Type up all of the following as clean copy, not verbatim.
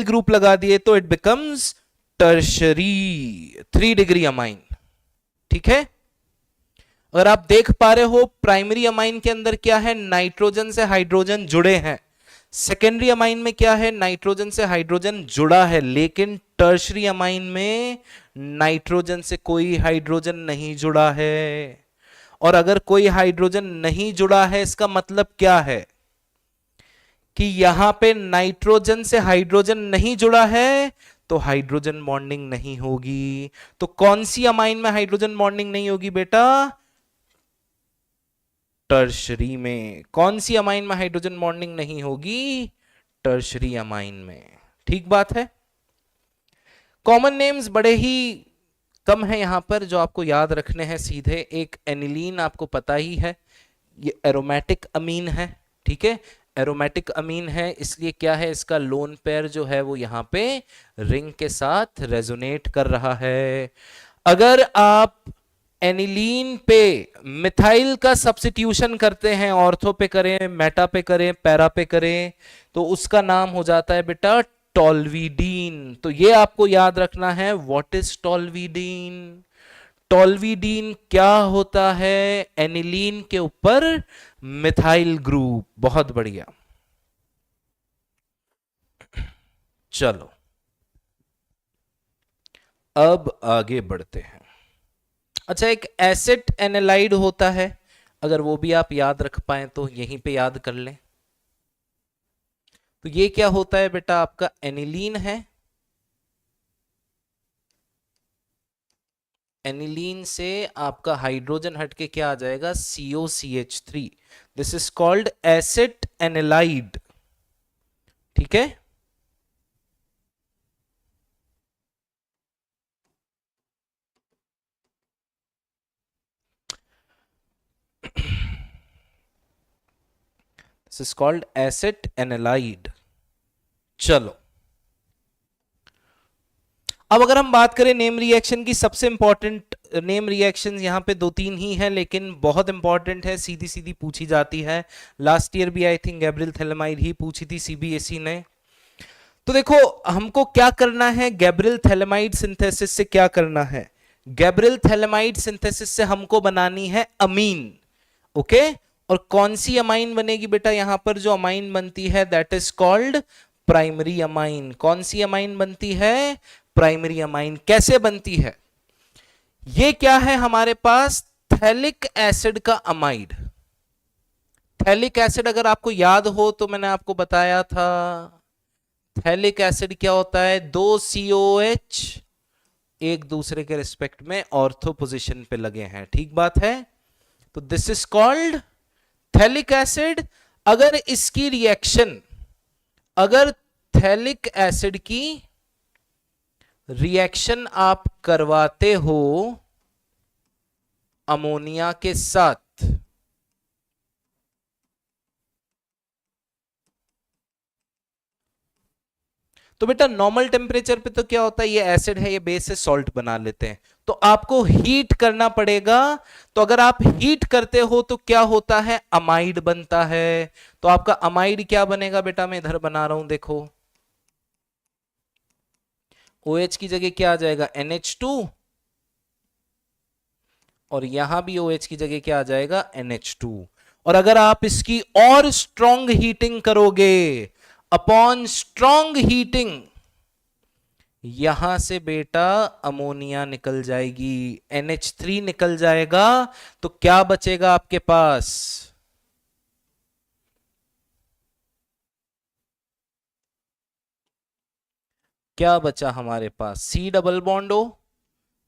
Group लगा दिए तो it becomes tertiary 3 degree amine. ठीक है, अगर आप देख पा रहे हो प्राइमरी अमाइन के अंदर क्या है, नाइट्रोजन से हाइड्रोजन जुड़े हैं। सेकेंडरी अमाइन में क्या है, नाइट्रोजन से हाइड्रोजन जुड़ा है, लेकिन टर्शरी अमाइन में नाइट्रोजन से कोई हाइड्रोजन नहीं जुड़ा है। और अगर कोई हाइड्रोजन नहीं जुड़ा है, इसका मतलब क्या है कि यहां पे नाइट्रोजन से हाइड्रोजन नहीं जुड़ा है, तो हाइड्रोजन बॉन्डिंग नहीं होगी। तो कौन सी अमाइन में हाइड्रोजन बॉन्डिंग नहीं होगी बेटा, टर्शरी में। कौन सी अमाइन में हाइड्रोजन बॉन्डिंग नहीं होगी, टर्शरी अमाइन में। ठीक बात है। कॉमन नेम्स बड़े ही कम है यहां पर जो आपको याद रखने हैं सीधे। एक एनिलीन आपको पता ही है, ये एरोमेटिक अमीन है। ठीक है, एरोमेटिक अमीन है, इसलिए क्या है, इसका लोन पेयर जो है वो यहां पे रिंग के साथ रेजोनेट कर रहा है। अगर आप एनिलीन पे मिथाइल का सब्स्टिट्यूशन करते हैं, ऑर्थो पे करें, मेटा पे करें, पैरा पे करें, तो उसका नाम हो जाता है बेटा टॉल्विडीन। तो ये आपको याद रखना है, व्हाट इज टॉल्विडीन। टॉल्विडीन क्या होता है, एनिलीन के ऊपर मिथाइल ग्रुप। बहुत बढ़िया, चलो अब आगे बढ़ते हैं। अच्छा, एक एसिड एनालाइड होता है, अगर वो भी आप याद रख पाए तो यहीं पे याद कर लें। तो ये क्या होता है बेटा, आपका एनिलीन है। एनिलीन से आपका हाइड्रोजन हटके क्या आ जाएगा, COCH3। This is called acetanilide. ठीक है, this is called acetanilide. चलो, अब अगर हम बात करें नेम रिएक्शन की, सबसे इंपॉर्टेंट नेम रिएक्शन यहां पे 2-3 ही हैं, लेकिन बहुत इंपॉर्टेंट है, सीधी सीधी पूछी जाती है। लास्ट ईयर भी आई थिंक गैब्रियल थैलेमाइड ही पूछी थी CBSE ने। तो देखो, हमको क्या करना है, गैब्रियल थैलेमाइड सिंथेसिस से क्या करना है, गैब्रियल थैलेमाइड सिंथेसिस से हमको बनानी है अमीन। ओके, और कौन सी अमाइन बनेगी बेटा, यहां पर जो अमाइन बनती है that is called primary amine. कौन सी अमाइन बनती है, प्राइमरी अमाइन। कैसे बनती है, ये क्या है हमारे पास, थैलिक एसिड का अमाइड। थैलिक एसिड अगर आपको याद हो तो मैंने आपको बताया था, थैलिक एसिड क्या होता है, 2 COH एक दूसरे के रिस्पेक्ट में ऑर्थो पोजीशन पे लगे हैं। ठीक बात है, तो this is called phthalic acid. अगर इसकी रिएक्शन, अगर थैलिक एसिड की रिएक्शन आप करवाते हो अमोनिया के साथ, तो बेटा नॉर्मल टेम्परेचर पे तो क्या होता है, ये एसिड है, ये बेस से सॉल्ट बना लेते हैं, तो आपको हीट करना पड़ेगा। तो अगर आप हीट करते हो तो क्या होता है, अमाइड बनता है। तो आपका अमाइड क्या बनेगा बेटा, मैं इधर बना रहा हूं, देखो OH की जगह क्या आ जाएगा, NH2, और यहां भी OH की जगह क्या आ जाएगा, NH2। और अगर आप इसकी और स्ट्रॉन्ग हीटिंग करोगे, अपॉन स्ट्रॉन्ग हीटिंग, यहां से बेटा अमोनिया निकल जाएगी, NH3 निकल जाएगा। तो क्या बचेगा आपके पास, क्या बचा हमारे पास, C double bond O,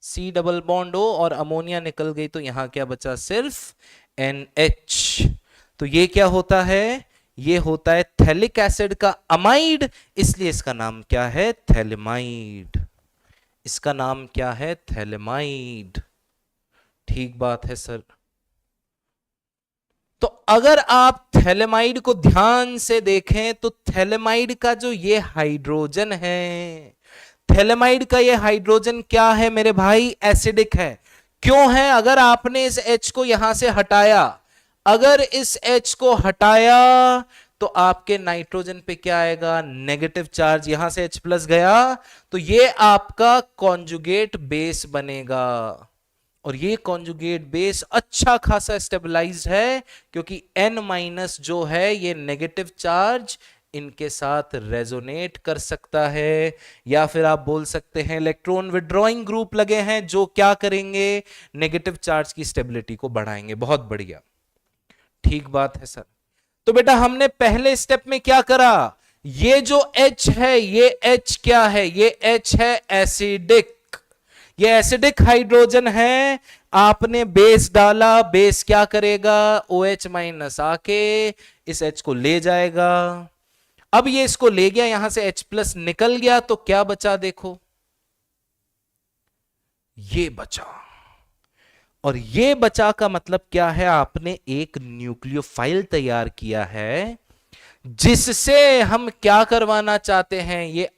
C double bond O, और अमोनिया निकल गई, तो यहां क्या बचा, सिर्फ NH। तो ये क्या होता है, ये होता है थैलिक एसिड का अमाइड, इसलिए इसका नाम क्या है, थैलेमाइड। इसका नाम क्या है, थैलेमाइड। ठीक बात है सर। तो अगर आप थैलेमाइड को ध्यान से देखें तो थैलेमाइड का जो ये हाइड्रोजन है, थैलेमाइड का ये हाइड्रोजन क्या है मेरे भाई, एसिडिक है। क्यों है, अगर आपने इस H को यहां से हटाया, अगर इस H को हटाया तो आपके नाइट्रोजन पे क्या आएगा, नेगेटिव चार्ज, यहां से H प्लस गया तो ये आपका कॉन्जुगेट बेस बनेगा, और ये कॉन्जुगेट बेस अच्छा खासा स्टेबलाइज्ड है क्योंकि N माइनस जो है ये नेगेटिव चार्ज इनके साथ रेजोनेट कर सकता है, या फिर आप बोल सकते हैं इलेक्ट्रॉन विड्रॉइंग ग्रुप लगे हैं जो क्या करेंगे, नेगेटिव चार्ज की स्टेबिलिटी को बढ़ाएंगे। बहुत बढ़िया, ठीक बात है सर। तो बेटा हमने पहले स्टेप में क्या करा, ये जो H है, ये H क्या है, ये H है एसिडिक, ये एसिडिक हाइड्रोजन है, आपने बेस डाला, बेस क्या करेगा, OH माइनस आके इस H को ले जाएगा। अब ये इसको ले गया, यहां से H प्लस निकल गया, तो क्या बचा देखो, ये बचा, और ये बचा का मतलब क्या है, आपने एक न्यूक्लियोफाइल तैयार किया है जिससे हम क्या करवाना चाहते हैं, ये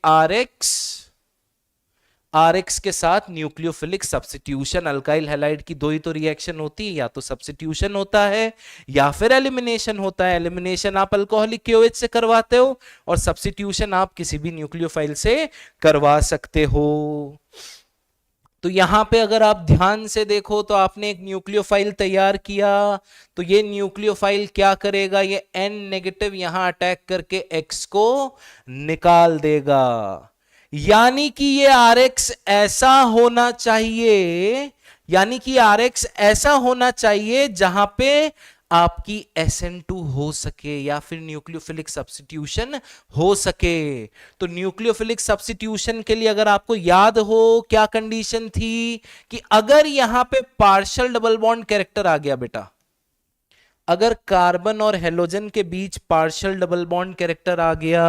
आरएक्स के साथ न्यूक्लियोफिलिक सब्स्टिट्यूशन। अल्काइल हैलाइड की दो ही तो रिएक्शन होती है, या तो सब्स्टिट्यूशन होता है या फिर एलिमिनेशन होता है। एलिमिनेशन आप अल्कोहलिक KOH से करवाते हो और सब्स्टिट्यूशन आप किसी भी न्यूक्लियोफाइल से करवा सकते हो। तो यहां पे अगर आप ध्यान से देखो तो आपने एक न्यूक्लियोफाइल तैयार किया, तो ये न्यूक्लियोफाइल क्या करेगा, ये N नेगेटिव यहां अटैक करके X को निकाल देगा। यानी कि ये RX ऐसा होना चाहिए, यानी कि RX ऐसा होना चाहिए जहां पे आपकी SN2 हो सके या फिर न्यूक्लियोफिलिक सब्स्टिट्यूशन हो सके। तो न्यूक्लियोफिलिक सब्स्टिट्यूशन के लिए अगर आपको याद हो क्या कंडीशन थी, कि अगर यहां पे पार्शियल डबल बॉन्ड कैरेक्टर आ गया बेटा, अगर कार्बन और हेलोजन के बीच पार्शियल डबल बॉन्ड कैरेक्टर आ गया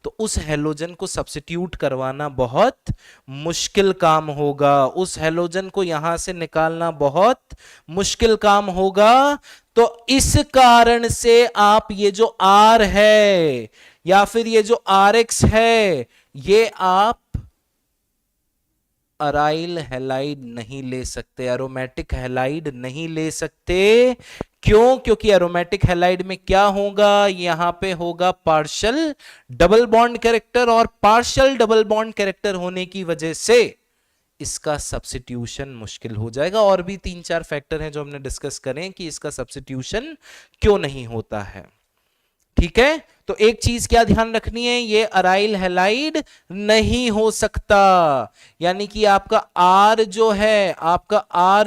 तो उस हेलोजन को सब्स्टिट्यूट करवाना बहुत मुश्किल काम होगा, उस हेलोजन को यहां से निकालना बहुत मुश्किल काम होगा। तो इस कारण से आप ये जो R है या फिर ये जो RX है, ये आप अराइल हैलाइड नहीं ले सकते, एरोमेटिक हैलाइड नहीं ले सकते। क्यों? क्योंकि एरोमेटिक हैलाइड में क्या होगा, यहां पे होगा पार्शियल डबल बॉन्ड कैरेक्टर, और पार्शियल डबल बॉन्ड कैरेक्टर होने की वजह से इसका सब्स्टिट्यूशन मुश्किल हो जाएगा। और भी 3-4 फैक्टर हैं जो हमने डिस्कस करें कि इसका सब्स्टिट्यूशन क्यों नहीं होता है। ठीक है, तो एक चीज क्या ध्यान रखनी है, ये अराइल हैलाइड नहीं हो सकता, यानी कि आपका R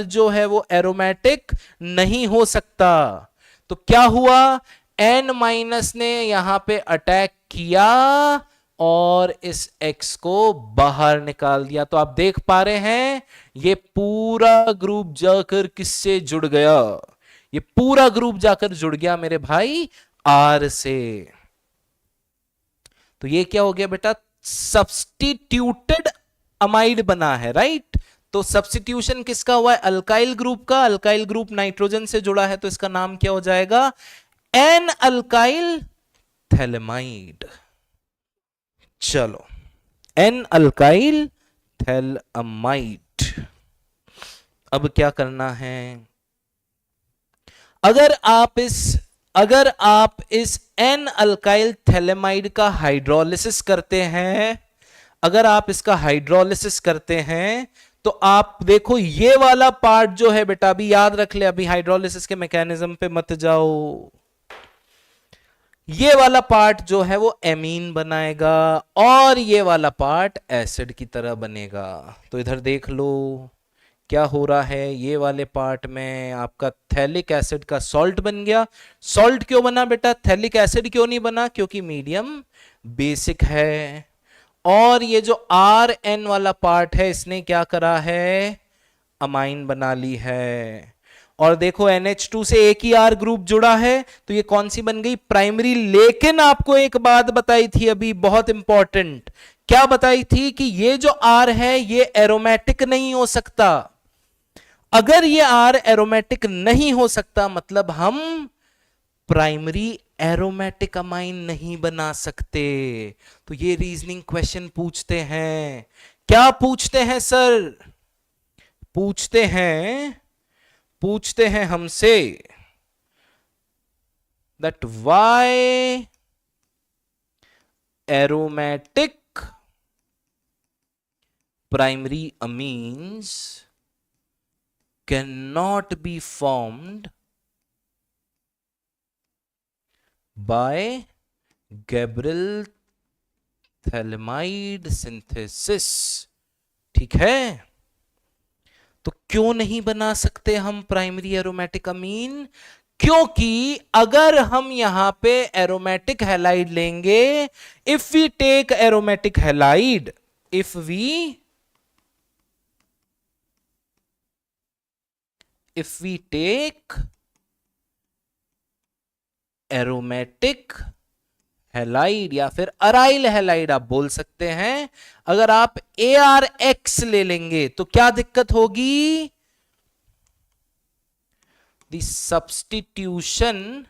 जो है वो एरोमेटिक नहीं हो सकता। तो क्या हुआ, N माइनस ने यहां पे अटैक किया और इस X को बाहर निकाल दिया। तो आप देख पा रहे हैं ये पूरा ग्रुप जाकर किससे जुड़ गया, ये पूरा ग्रुप जाकर जुड़ गया मेरे भाई R से। तो ये क्या हो गया बेटा, सब्स्टिट्यूटेड अमाइड बना है, राइट। तो सब्स्टिट्यूशन किसका हुआ है, अल्काइल ग्रुप का, अल्काइल ग्रुप नाइट्रोजन से जुड़ा है तो इसका नाम क्या हो जाएगा, एन अल्काइल थैलेमाइड। चलो, एन अल्काइल थैलेमाइड। अब क्या करना है, अगर आप इस एन अल्काइल थैलेमाइड का हाइड्रोलिसिस करते हैं, अगर आप इसका हाइड्रोलिसिस करते हैं तो आप देखो ये वाला पार्ट जो है बेटा, अभी याद रख ले, अभी हाइड्रोलिसिस के मैकेनिज्म पे मत जाओ, ये वाला पार्ट जो है वो एमीन बनाएगा और ये वाला पार्ट एसिड की तरह बनेगा। तो इधर देख लो क्या हो रहा है, ये वाले पार्ट में आपका थैलिक एसिड का सॉल्ट बन गया। सॉल्ट क्यों बना बेटा, थैलिक एसिड क्यों नहीं बना, क्योंकि मीडियम बेसिक है। और ये जो RN वाला पार्ट है इसने क्या करा है, अमाइन बना ली है। और देखो NH2 से एक ही R ग्रुप जुड़ा है तो ये कौन सी बन गई, प्राइमरी। लेकिन आपको एक बात बताई थी अभी, बहुत इंपॉर्टेंट, क्या बताई थी कि ये जो R है ये एरोमेटिक नहीं हो सकता। अगर ये R एरोमेटिक नहीं हो सकता मतलब हम प्राइमरी एरोमेटिक अमाइन नहीं बना सकते। तो ये रीजनिंग क्वेश्चन पूछते हैं, क्या पूछते हैं सर, पूछते हैं हमसे that why aromatic primary amines can not be formed by Gabriel phthalimide synthesis. ठीक है, तो क्यों नहीं बना सकते हम प्राइमरी एरोमेटिक अमीन? क्योंकि अगर हम यहां पे एरोमेटिक हैलाइड लेंगे, if we take aromatic halide, if we take aromatic halide या फिर अराइल हैलाइड आप बोल सकते हैं, अगर आप ARX ले लेंगे तो क्या दिक्कत होगी? The substitution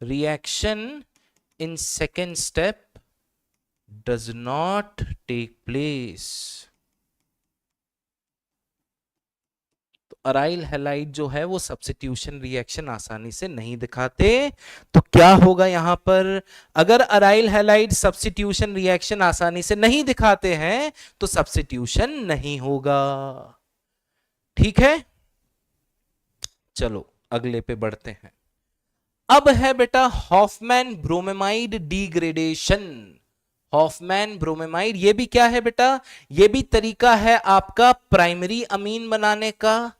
reaction in second step does not take place. Aryl halide जो है वो सब्स्टिट्यूशन रिएक्शन आसानी से नहीं दिखाते। तो क्या होगा यहां पर? अगर अराइल हैलाइड सब्स्टिट्यूशन रिएक्शन आसानी से नहीं दिखाते हैं तो सब्स्टिट्यूशन नहीं होगा। ठीक है, चलो अगले पे बढ़ते हैं। अब है बेटा Hofmann bromamide degradation. Hofmann bromamide, ये भी क्या है बेटा? ये भी तरीका है आपका प्राइमरी अमीन बनाने का,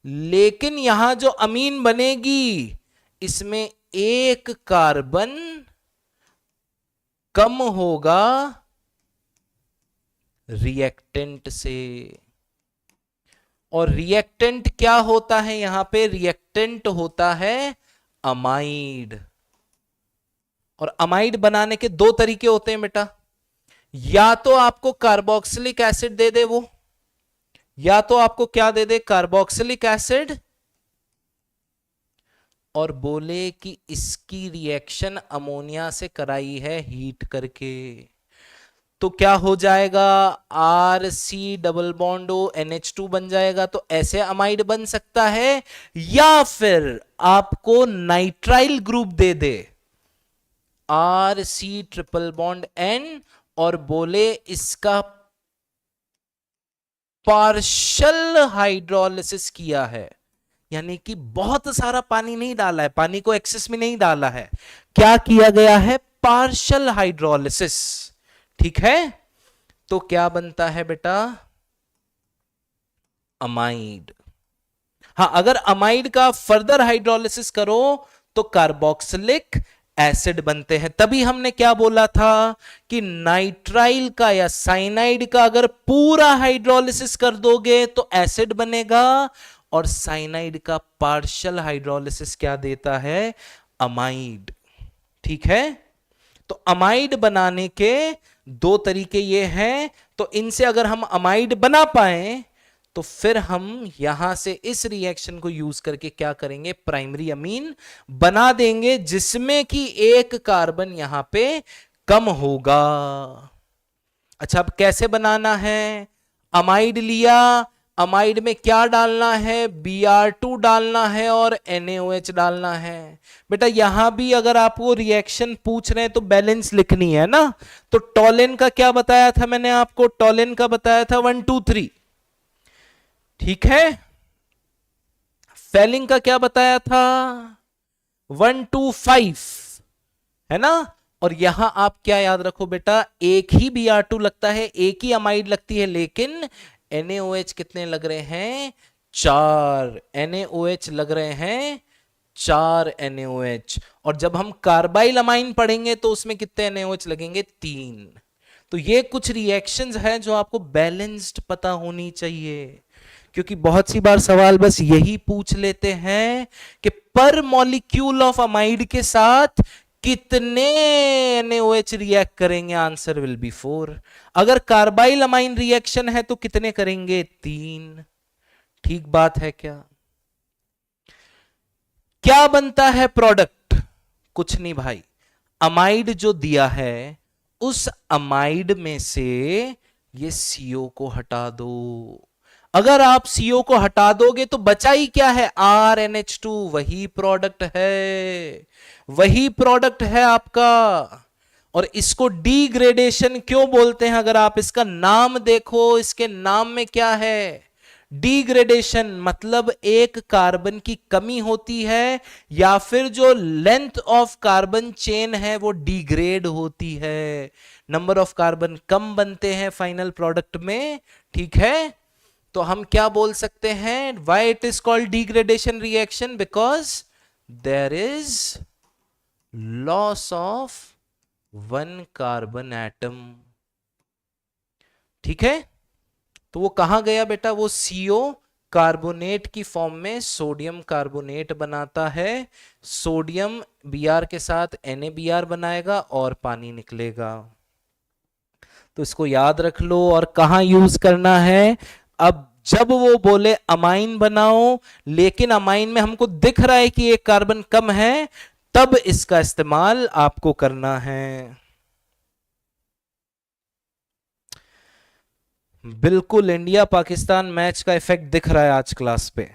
लेकिन यहां जो अमीन बनेगी इसमें एक कार्बन कम होगा रिएक्टेंट से। और रिएक्टेंट क्या होता है यहां पे? रिएक्टेंट होता है अमाइड। और अमाइड बनाने के दो तरीके होते हैं बेटा, या तो आपको कार्बोक्सिलिक एसिड दे दे वो, या तो आपको क्या दे दे? कार्बोक्सिलिक एसिड, और बोले कि इसकी रिएक्शन अमोनिया से कराई है हीट करके, तो क्या हो जाएगा? RC double bond O NH2 बन जाएगा। तो ऐसे अमाइड बन सकता है, या फिर आपको नाइट्राइल ग्रुप दे दे RC ट्रिपल बॉन्ड N, और बोले इसका पार्शियल हाइड्रोलिसिस किया है, यानी कि बहुत सारा पानी नहीं डाला है, पानी को एक्सेस में नहीं डाला है, क्या किया गया है? Partial hydrolysis. ठीक है, तो क्या बनता है बेटा? अमाइड। हाँ, अगर अमाइड का फर्दर हाइड्रोलिसिस करो तो कार्बोक्सिलिक एसिड बनते हैं। तभी हमने क्या बोला था कि नाइट्राइल का या साइनाइड का अगर पूरा हाइड्रोलिसिस कर दोगे तो एसिड बनेगा, और साइनाइड का पार्शियल हाइड्रोलिसिस क्या देता है? अमाइड। ठीक है, तो अमाइड बनाने के दो तरीके ये हैं। तो इनसे अगर हम अमाइड बना पाए तो फिर हम यहां से इस रिएक्शन को यूज करके क्या करेंगे? प्राइमरी अमीन बना देंगे, जिसमें कि एक कार्बन यहां पे कम होगा। अच्छा, अब कैसे बनाना है? अमाइड लिया, अमाइड में क्या डालना है? Br2 डालना है और NaOH डालना है। बेटा यहां भी अगर आपको रिएक्शन पूछ रहे हैं तो बैलेंस लिखनी है ना। तो टॉलेन का क्या बताया था मैंने आपको? टॉलेन का बताया था 1 2 3। ठीक है, फेलिंग का क्या बताया था? 1 2 5, है ना। और यहां आप क्या याद रखो बेटा, एक ही Br2 लगता है, एक ही अमाइड लगती है, लेकिन NaOH कितने लग रहे हैं? 4 NaOH लग रहे हैं, 4 NaOH। और जब हम कार्बाइल अमाइन पढ़ेंगे तो उसमें कितने NaOH लगेंगे? 3। तो ये कुछ रिएक्शंस हैं जो आपको बैलेंस्ड पता होनी चाहिए, क्योंकि बहुत सी बार सवाल बस यही पूछ लेते हैं कि पर मॉलिक्यूल ऑफ अमाइड के साथ कितने NaOH रिएक्ट करेंगे? Answer will be 4। अगर कार्बाइल अमाइन रिएक्शन है तो कितने करेंगे? 3। ठीक बात है क्या? क्या बनता है प्रोडक्ट? कुछ नहीं भाई, अमाइड जो दिया है उस अमाइड में से ये CO को हटा दो। अगर आप CO को हटा दोगे तो बचा ही क्या है, RNH2, वही प्रोडक्ट है, वही प्रोडक्ट है आपका। और इसको डिग्रेडेशन क्यों बोलते हैं, अगर आप इसका नाम देखो, इसके नाम में क्या है, डिग्रेडेशन मतलब एक कार्बन की कमी होती है या फिर जो लेंथ ऑफ कार्बन चेन है वो डिग्रेड होती है, नंबर ऑफ कार्बन कम बनते हैं फाइनल प्रोडक्ट में, ठीक है। तो हम क्या बोल सकते हैं, why it is called degradation reaction, because there is loss of one carbon atom, ठीक है। तो वो कहां गया बेटा, वो CO कार्बोनेट की फॉर्म में सोडियम कार्बोनेट बनाता है, सोडियम Br के साथ NaBr बनाएगा और पानी निकलेगा। तो इसको याद रख लो, और कहां यूज करना है, अब जब वो बोले अमाइन बनाओ, लेकिन अमाइन में हमको दिख रहा है कि एक कार्बन कम है, तब इसका इस्तेमाल आपको करना है। बिल्कुल इंडिया पाकिस्तान मैच का इफेक्ट दिख रहा है आज क्लास पे,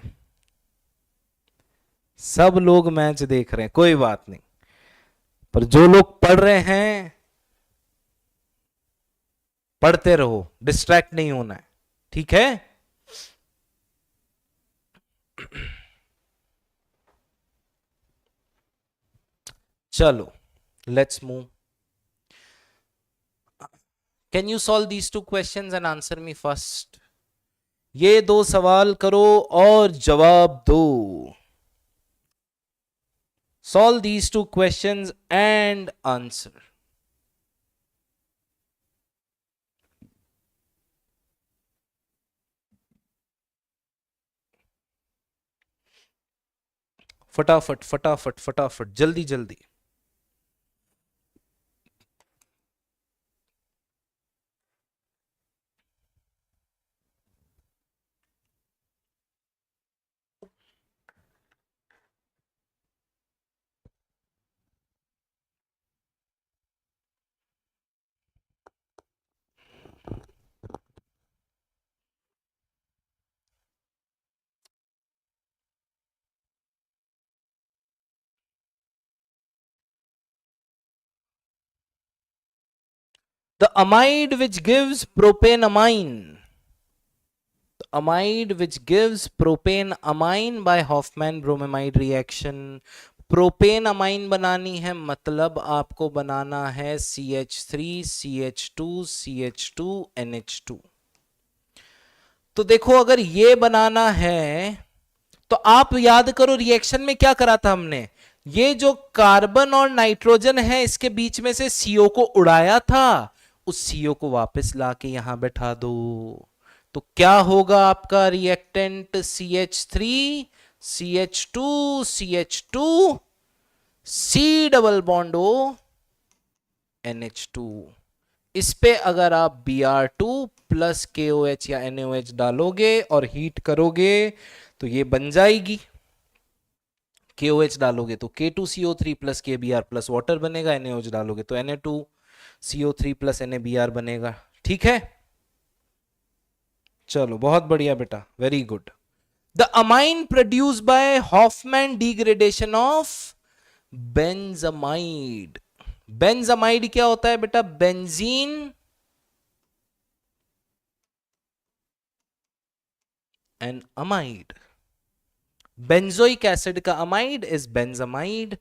सब लोग मैच देख रहे हैं, कोई बात नहीं, पर जो लोग पढ़ रहे हैं पढ़ते रहो, डिस्ट्रैक्ट नहीं होना है, ठीक है। चलो let's move, can you solve these 2 questions and answer me first. ये 2 सवाल करो और जवाब दो। Solve these 2 questions and answer. फटाफट फटाफट फटाफट, जल्दी जल्दी। The amide which gives propanamine, the amide which gives propanamine by Hoffman bromamide reaction, propane amine बनानी है मतलब आपको बनाना है CH3 CH2 CH2 NH2। तो देखो अगर ये बनाना है तो आप याद करो रिएक्शन में क्या करा था हमने, ये जो कार्बन और नाइट्रोजन है इसके बीच में से CO को उड़ाया था, उस CO को वापस लाके यहां बैठा दो, तो क्या होगा आपका reactant CH3 CH2 CH2 C double bond O NH2। इस पे अगर आप Br2 प्लस KOH या NaOH डालोगे और हीट करोगे तो ये बन जाएगी, KOH डालोगे तो K2CO3 plus KBr plus water बनेगा, NaOH डालोगे तो Na2CO3 प्लस NaBr बनेगा, ठीक है। चलो बहुत बढ़िया बेटा, very good. The amine produce by Hofmann degradation of benzamide. Benzamide क्या होता है बेटा, benzene and amide, benzoic acid का अमाइड इज बेंजामाइड।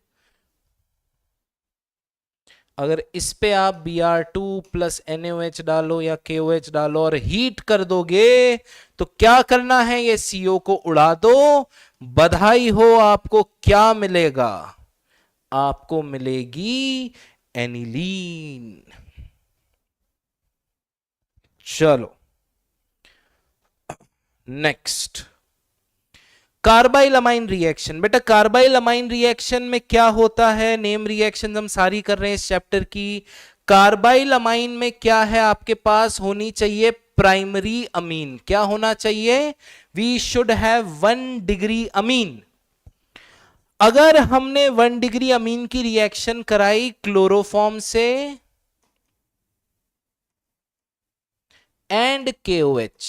अगर इस पे आप Br2 प्लस NaOH डालो या KOH डालो और हीट कर दोगे तो क्या करना है, ये CO को उड़ा दो, बधाई हो, आपको क्या मिलेगा, आपको मिलेगी एनिलीन। चलो नेक्स्ट, कार्बाइल अमाइन रिएक्शन। बेटा कार्बाइल अमाइन रिएक्शन में क्या होता है, नेम रिएक्शन हम सारी कर रहे हैं इस चैप्टर की। कार्बाइल अमाइन में क्या है, आपके पास होनी चाहिए प्राइमरी अमीन, क्या होना चाहिए, we should have 1 degree amine. अगर हमने 1 डिग्री अमीन की रिएक्शन कराई क्लोरोफॉर्म से एंड KOH,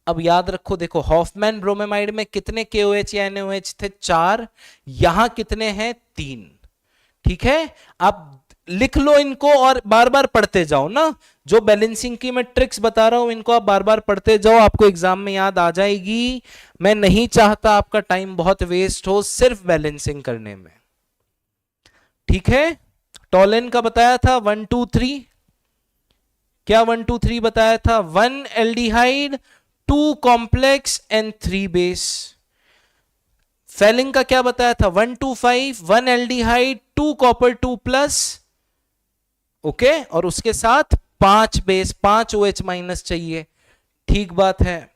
अब याद रखो, देखो हॉफमैन ब्रोमेमाइड में कितने KOH या NaOH थे? 4। यहां कितने हैं? 3। ठीक है, आप लिख लो इनको और बार बार पढ़ते जाओ ना। जो बैलेंसिंग की मैं ट्रिक्स बता रहा हूं इनको आप बार बार पढ़ते जाओ, आपको एग्जाम में याद आ जाएगी। मैं नहीं चाहता आपका टाइम बहुत वेस्ट हो सिर्फ बैलेंसिंग करने में। ठीक है, टॉलन का बताया था 1 2 3। क्या 1 2 3 बताया था? 1 aldehyde, 2 complex and 3 base. Fehling का क्या बताया था? 1 2 5, 1 एल्डिहाइड, 2 कॉपर 2 प्लस, ओके, और उसके साथ 5 बेस, 5 OH माइनस चाहिए। ठीक बात है।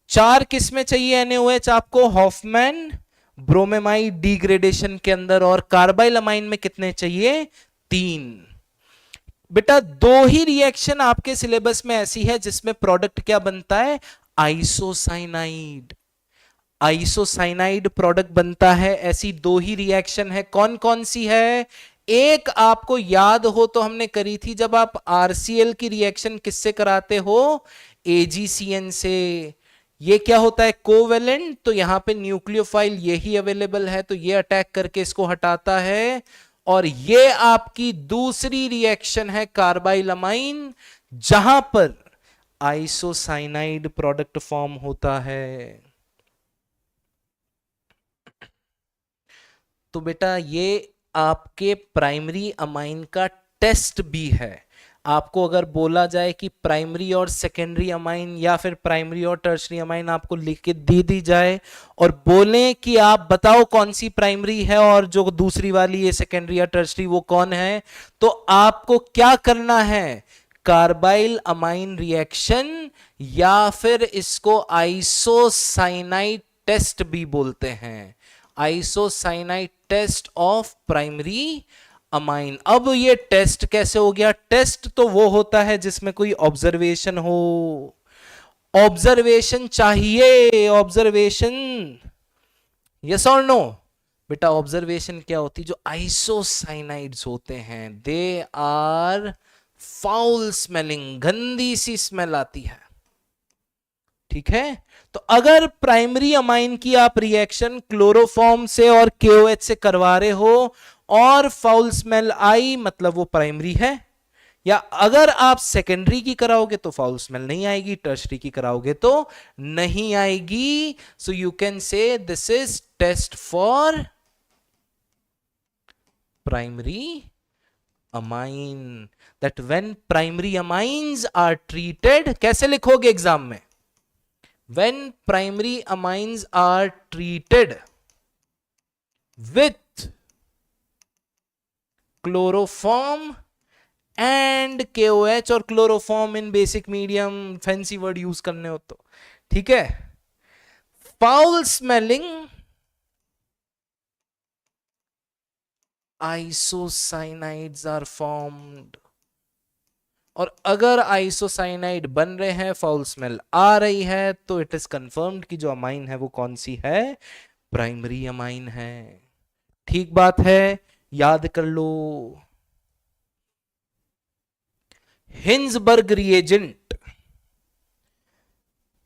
4 किस में चाहिए NaOH आपको? हॉफमैन ब्रोमेमाइड डिग्रेडेशन के अंदर। और कार्बाइल अमाइन में कितने चाहिए? 3। बेटा 2 ही रिएक्शन आपके सिलेबस में ऐसी है जिसमें प्रोडक्ट क्या बनता है? आइसोसाइनाइड। आइसोसाइनाइड प्रोडक्ट बनता है। ऐसी 2 ही रिएक्शन है। कौन कौन सी है? एक आपको याद हो तो हमने करी थी जब आप RCl की रिएक्शन किससे कराते हो? AgCN से। ये क्या होता है? कोवेलेंट। तो यहां पे न्यूक्लियोफाइल यही अवेलेबल है, तो ये अटैक करके इसको हटाता है। और ये आपकी दूसरी रिएक्शन है कार्बाइल अमाइन, जहां पर आइसोसाइनाइड प्रोडक्ट फॉर्म होता है। तो बेटा ये आपके प्राइमरी अमाइन का टेस्ट भी है। आपको अगर बोला जाए कि प्राइमरी और सेकेंडरी अमाइन या फिर प्राइमरी और टर्शरी अमाइन आपको लिख के दे दी जाए और बोलें कि आप बताओ कौन सी प्राइमरी है और जो दूसरी वाली है सेकेंडरी या टर्शरी वो कौन है, तो आपको क्या करना है? कार्बाइल अमाइन रिएक्शन या फिर इसको आइसोसाइनाइड टेस्ट भी बोलते हैं। Isocyanide test of primary amine. अब ये टेस्ट कैसे हो गया? टेस्ट तो वो होता है जिसमें कोई ऑब्जर्वेशन हो। ऑब्जर्वेशन चाहिए, ऑब्जर्वेशन, यस और नो? बेटा ऑब्जर्वेशन क्या होती? जो आइसोसाइनाइड्स होते हैं दे आर फाउल स्मेलिंग, गंदी सी स्मेल आती है। ठीक है, तो अगर प्राइमरी अमाइन की आप रिएक्शन क्लोरोफॉर्म से और KOH से करवा रहे हो और फाउल स्मेल आई, मतलब वो प्राइमरी है। या अगर आप सेकेंडरी की कराओगे तो फाउल स्मेल नहीं आएगी, टर्शरी की कराओगे तो नहीं आएगी। So you can say this is test for primary amine, that when primary amines are treated, कैसे लिखोगे एग्जाम में? When primary amines are treated with chloroform and KOH, और chloroform in basic medium, fancy word use करने हो तो ठीक है, foul smelling isocyanide are formed। और अगर आइसोसाइनाइड बन रहे हैं, फाउल स्मेल आ रही है, तो इट इज कंफर्म्ड कि जो अमाइन है वो कौन सी है? प्राइमरी अमाइन है। ठीक बात है, याद कर लो। हिंजबर्ग रिएजेंट,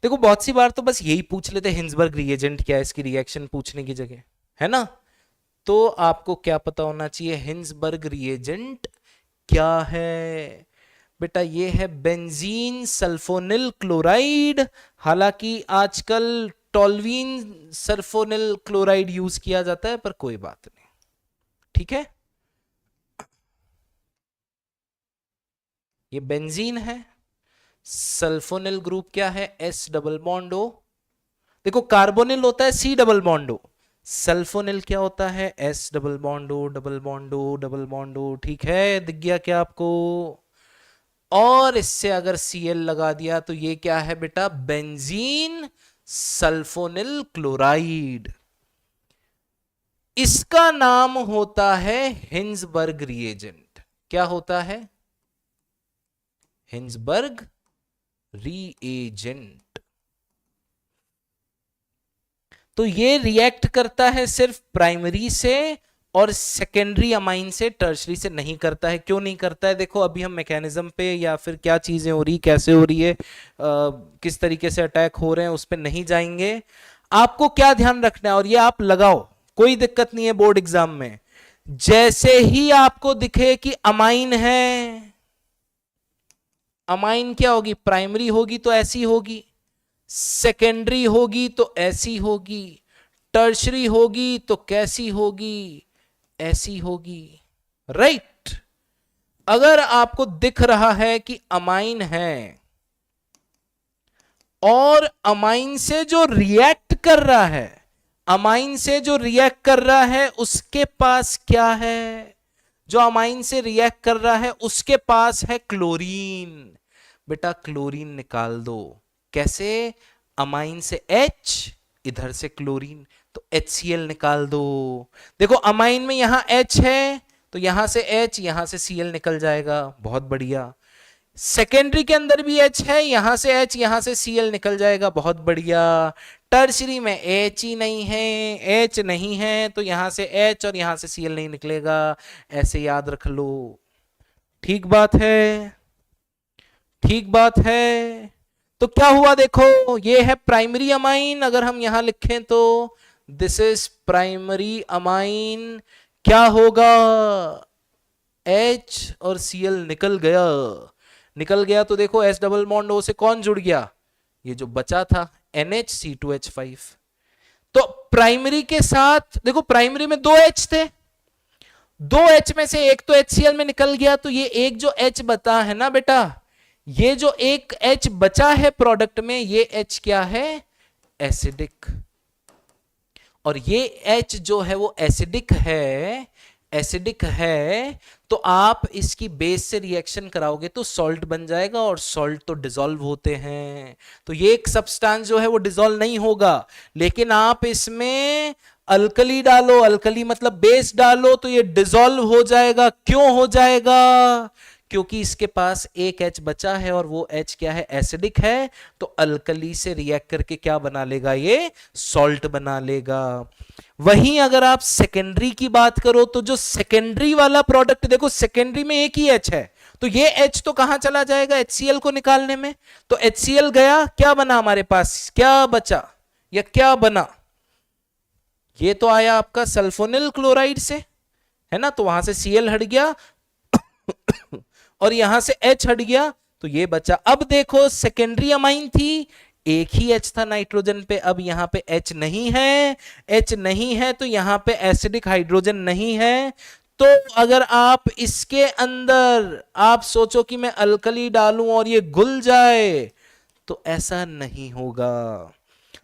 देखो बहुत सी बार तो बस यही पूछ लेते हिंजबर्ग रिएजेंट क्या है, इसकी रिएक्शन पूछने की जगह, है ना? तो आपको क्या पता होना चाहिए हिंजबर्ग रिएजेंट क्या है? बेटा ये है बेंजीन सल्फोनिल क्लोराइड। हालांकि आजकल टोल्यूइन सल्फोनिल क्लोराइड यूज किया जाता है, पर कोई बात नहीं। ठीक है, ये बेंजीन है। सल्फोनिल ग्रुप क्या है? S double bond O। देखो कार्बोनिल होता है C double bond O, sulphonyl क्या होता है? S double bond O double bond O double bond O। ठीक है, दिख गया क्या आपको? और इससे अगर Cl लगा दिया तो ये क्या है बेटा? Benzene sulphonyl chloride. इसका नाम होता है हिंजबर्ग रिएजेंट। क्या होता है? हिंजबर्ग रिएजेंट। तो ये रिएक्ट करता है सिर्फ प्राइमरी से और सेकेंडरी अमाइन से टर्शरी से नहीं करता है। क्यों नहीं करता है? देखो अभी हम मैकेनिज्म पे या फिर क्या चीजें हो रही, कैसे हो रही है, किस तरीके से अटैक हो रहे हैं, उस पर नहीं जाएंगे। आपको क्या ध्यान रखना है, और ये आप लगाओ, कोई दिक्कत नहीं है बोर्ड एग्जाम में। जैसे ही आपको दिखे कि अमाइन है, अमाइन क्या होगी? प्राइमरी होगी तो ऐसी होगी, सेकेंडरी होगी तो ऐसी होगी, टर्शरी होगी तो कैसी होगी? ऐसी होगी, राइट। अगर आपको दिख रहा है कि अमाइन है और अमाइन से जो रिएक्ट कर रहा है, अमाइन से जो रिएक्ट कर रहा है उसके पास क्या है? जो अमाइन से रिएक्ट कर रहा है उसके पास है क्लोरीन। बेटा क्लोरीन निकाल दो। कैसे? अमाइन से H, इधर से क्लोरीन, तो HCl निकाल दो। देखो अमाइन में यहां H है तो यहां से H, यहां से Cl निकल जाएगा, बहुत बढ़िया। सेकेंडरी के अंदर भी H है, यहां से H, यहां से Cl निकल जाएगा, बहुत बढ़िया। टर्शरी में H ही नहीं है, H नहीं है तो यहां से H और यहां से Cl नहीं निकलेगा, ऐसे याद रख लो। ठीक बात है, ठीक बात है। तो क्या हुआ देखो, ये है प्राइमरी अमाइन। अगर हम यहां लिखें तो दिस इज प्राइमरी अमाइन। क्या होगा? H और Cl निकल गया, निकल गया तो देखो S डबल बॉन्ड O से कौन जुड़ गया? ये जो बचा था NHC2H5। तो प्राइमरी के साथ देखो, प्राइमरी में 2 H थे, 2 H में से एक तो HCl में निकल गया, तो ये एक जो H बता है ना बेटा, ये जो एक H बचा है प्रोडक्ट में, ये H क्या है? एसिडिक। और ये H जो है वो एसिडिक है, एसिडिक है, तो आप इसकी बेस से रिएक्शन कराओगे तो सॉल्ट बन जाएगा, और सॉल्ट तो डिसॉल्व होते हैं। तो ये एक सब्सटेंस जो है वो डिसॉल्व नहीं होगा, लेकिन आप इसमें अल्कली डालो, अल्कली मतलब बेस डालो, तो ये डिसॉल्व हो जाएगा। क्यों हो जाएगा? क्योंकि इसके पास एक H बचा है और वो H क्या है? एसिडिक है। तो अल्कली से रिएक्ट करके क्या बना लेगा? ये सॉल्ट बना लेगा। वहीं अगर आप सेकेंडरी की बात करो तो जो सेकेंडरी वाला प्रोडक्ट, देखो सेकेंडरी में एक ही H है, तो ये H तो कहां चला जाएगा? HCl को निकालने में। तो HCl गया, क्या बना हमारे पास? क्या बचा या क्या बना? ये तो आया आपका सल्फोनिल क्लोराइड से, है ना, तो वहां से Cl हट गया और यहां से H हट गया, तो ये बचा। अब देखो सेकेंडरी अमाइन थी, एक ही H था नाइट्रोजन पे, अब यहां पे H नहीं है, H नहीं है तो यहां पे एसिडिक हाइड्रोजन नहीं है। तो अगर आप इसके अंदर आप सोचो कि मैं अल्कली डालूं और ये घुल जाए, तो ऐसा नहीं होगा।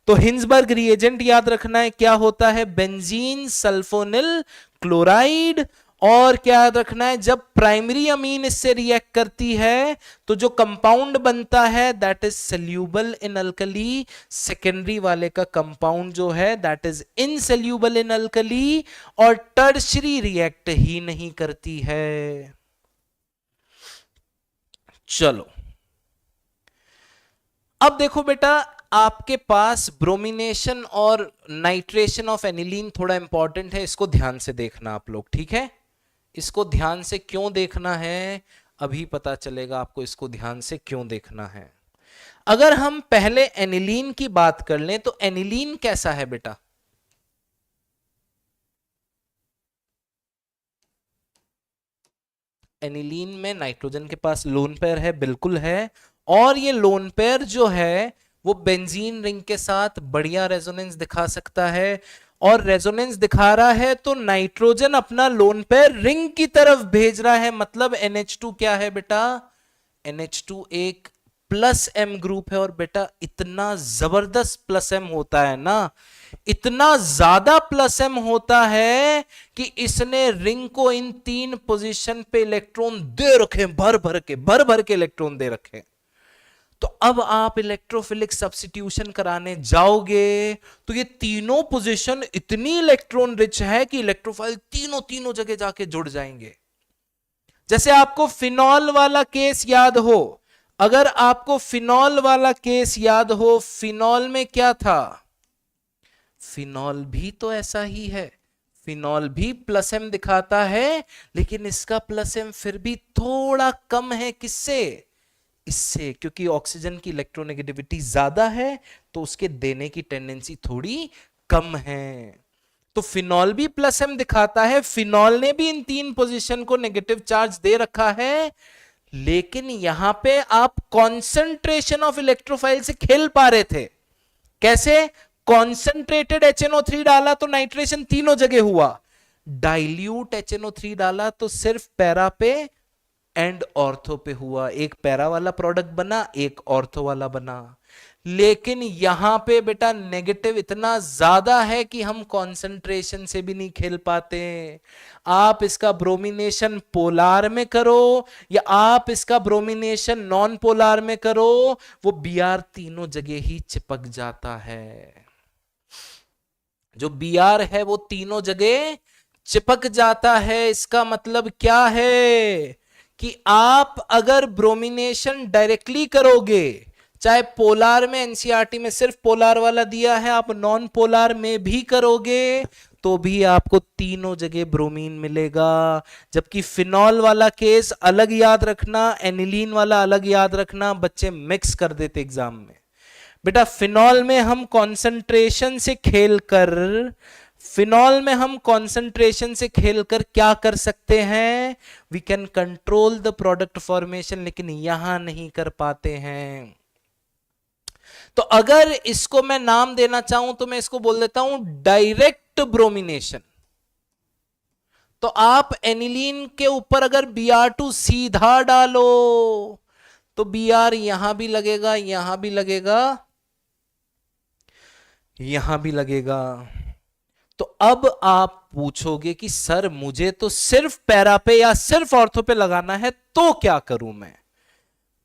तो हिंसबर्ग रिएजेंट याद रखना है, क्या होता है? Benzene sulphonyl chloride. और क्या याद रखना है? जब प्राइमरी अमीन इससे रिएक्ट करती है तो जो कंपाउंड बनता है that is soluble in alkali, secondary वाले का कंपाउंड जो है that is insoluble in alkali, और टर्शरी रिएक्ट ही नहीं करती है। चलो अब देखो बेटा, आपके पास ब्रोमिनेशन और नाइट्रेशन ऑफ एनिलीन थोड़ा इंपॉर्टेंट है, इसको ध्यान से देखना आप लोग, ठीक है? इसको ध्यान से क्यों देखना है अभी पता चलेगा आपको, इसको ध्यान से क्यों देखना है। अगर हम पहले एनिलीन की बात कर लें तो एनिलीन कैसा है बेटा? एनिलीन में नाइट्रोजन के पास लोन पेयर है, बिल्कुल है, और ये लोन पेयर जो है वो बेंजीन रिंग के साथ बढ़िया रेजोनेंस दिखा सकता है, और रेजोनेंस दिखा रहा है तो नाइट्रोजन अपना लोन पेयर रिंग की तरफ भेज रहा है, मतलब NH2 क्या है बेटा? NH2 एक प्लस M ग्रुप है, और बेटा इतना जबरदस्त प्लस M होता है ना, इतना ज्यादा प्लस M होता है कि इसने रिंग को इन 3 पोजीशन पे इलेक्ट्रॉन दे रखे, भर भर के इलेक्ट्रॉन दे रखे। तो अब आप इलेक्ट्रोफिलिक सब्स्टिट्यूशन कराने जाओगे तो ये तीनों पोजीशन इतनी इलेक्ट्रॉन रिच है कि इलेक्ट्रोफाइल तीनों जगह जाके जुड़ जाएंगे। जैसे आपको फिनॉल वाला केस याद हो, अगर आपको फिनॉल वाला केस याद हो, फिनॉल में क्या था? फिनॉल भी तो ऐसा ही है, फिनॉल भी प्लस एम दिखाता है, लेकिन इसका प्लस एम फिर भी थोड़ा कम है, किससे? इससे, क्योंकि ऑक्सीजन की इलेक्ट्रोनेगेटिविटी ज्यादा है तो उसके देने की टेंडेंसी थोड़ी कम है। तो फिनॉल भी प्लस एम दिखाता है, फिनॉल ने भी इन 3 पोजीशन को नेगेटिव चार्ज दे रखा है, लेकिन यहां पे आप कॉन्सेंट्रेशन ऑफ इलेक्ट्रोफाइल से खेल पा रहे थे। कैसे? कॉन्सेंट्रेटेड HNO3 डाला तो नाइट्रेशन तीनों जगह हुआ, डाइल्यूट HNO3 डाला तो सिर्फ पैरा पे एंड ऑर्थो पे हुआ। एक पैरा वाला प्रोडक्ट बना, एक ऑर्थो वाला बना। लेकिन यहां पे बेटा नेगेटिव इतना ज्यादा है कि हम कंसंट्रेशन से भी नहीं खेल पाते। आप इसका ब्रोमिनेशन पोलार में करो या आप इसका ब्रोमिनेशन नॉन पोलार में करो, वो Br तीनों जगह ही चिपक जाता है। जो Br है वो तीनों जगह चिपक जाता है। इसका मतलब क्या है कि आप अगर ब्रोमिनेशन डायरेक्टली करोगे, चाहे पोलार में, एनसीईआरटी में सिर्फ पोलार वाला दिया है, आप नॉन पोलार में भी करोगे तो भी आपको तीनों जगह ब्रोमीन मिलेगा। जबकि फिनॉल वाला केस अलग याद रखना, एनिलीन वाला अलग याद रखना, बच्चे मिक्स कर देते एग्जाम में। बेटा फिनॉल में हम कंसंट्रेशन से खेलकर क्या कर सकते हैं? We can control the product formation, लेकिन यहां नहीं कर पाते हैं। तो अगर इसको मैं नाम देना चाहूं तो मैं इसको बोल देता हूं डायरेक्ट ब्रोमिनेशन। तो आप एनिलीन के ऊपर अगर Br2 सीधा डालो तो Br यहां भी लगेगा, यहां भी लगेगा, यहां भी लगेगा। तो अब आप पूछोगे कि सर मुझे तो सिर्फ पैरा पे या सिर्फ ऑर्थो पे लगाना है, तो क्या करूं मैं?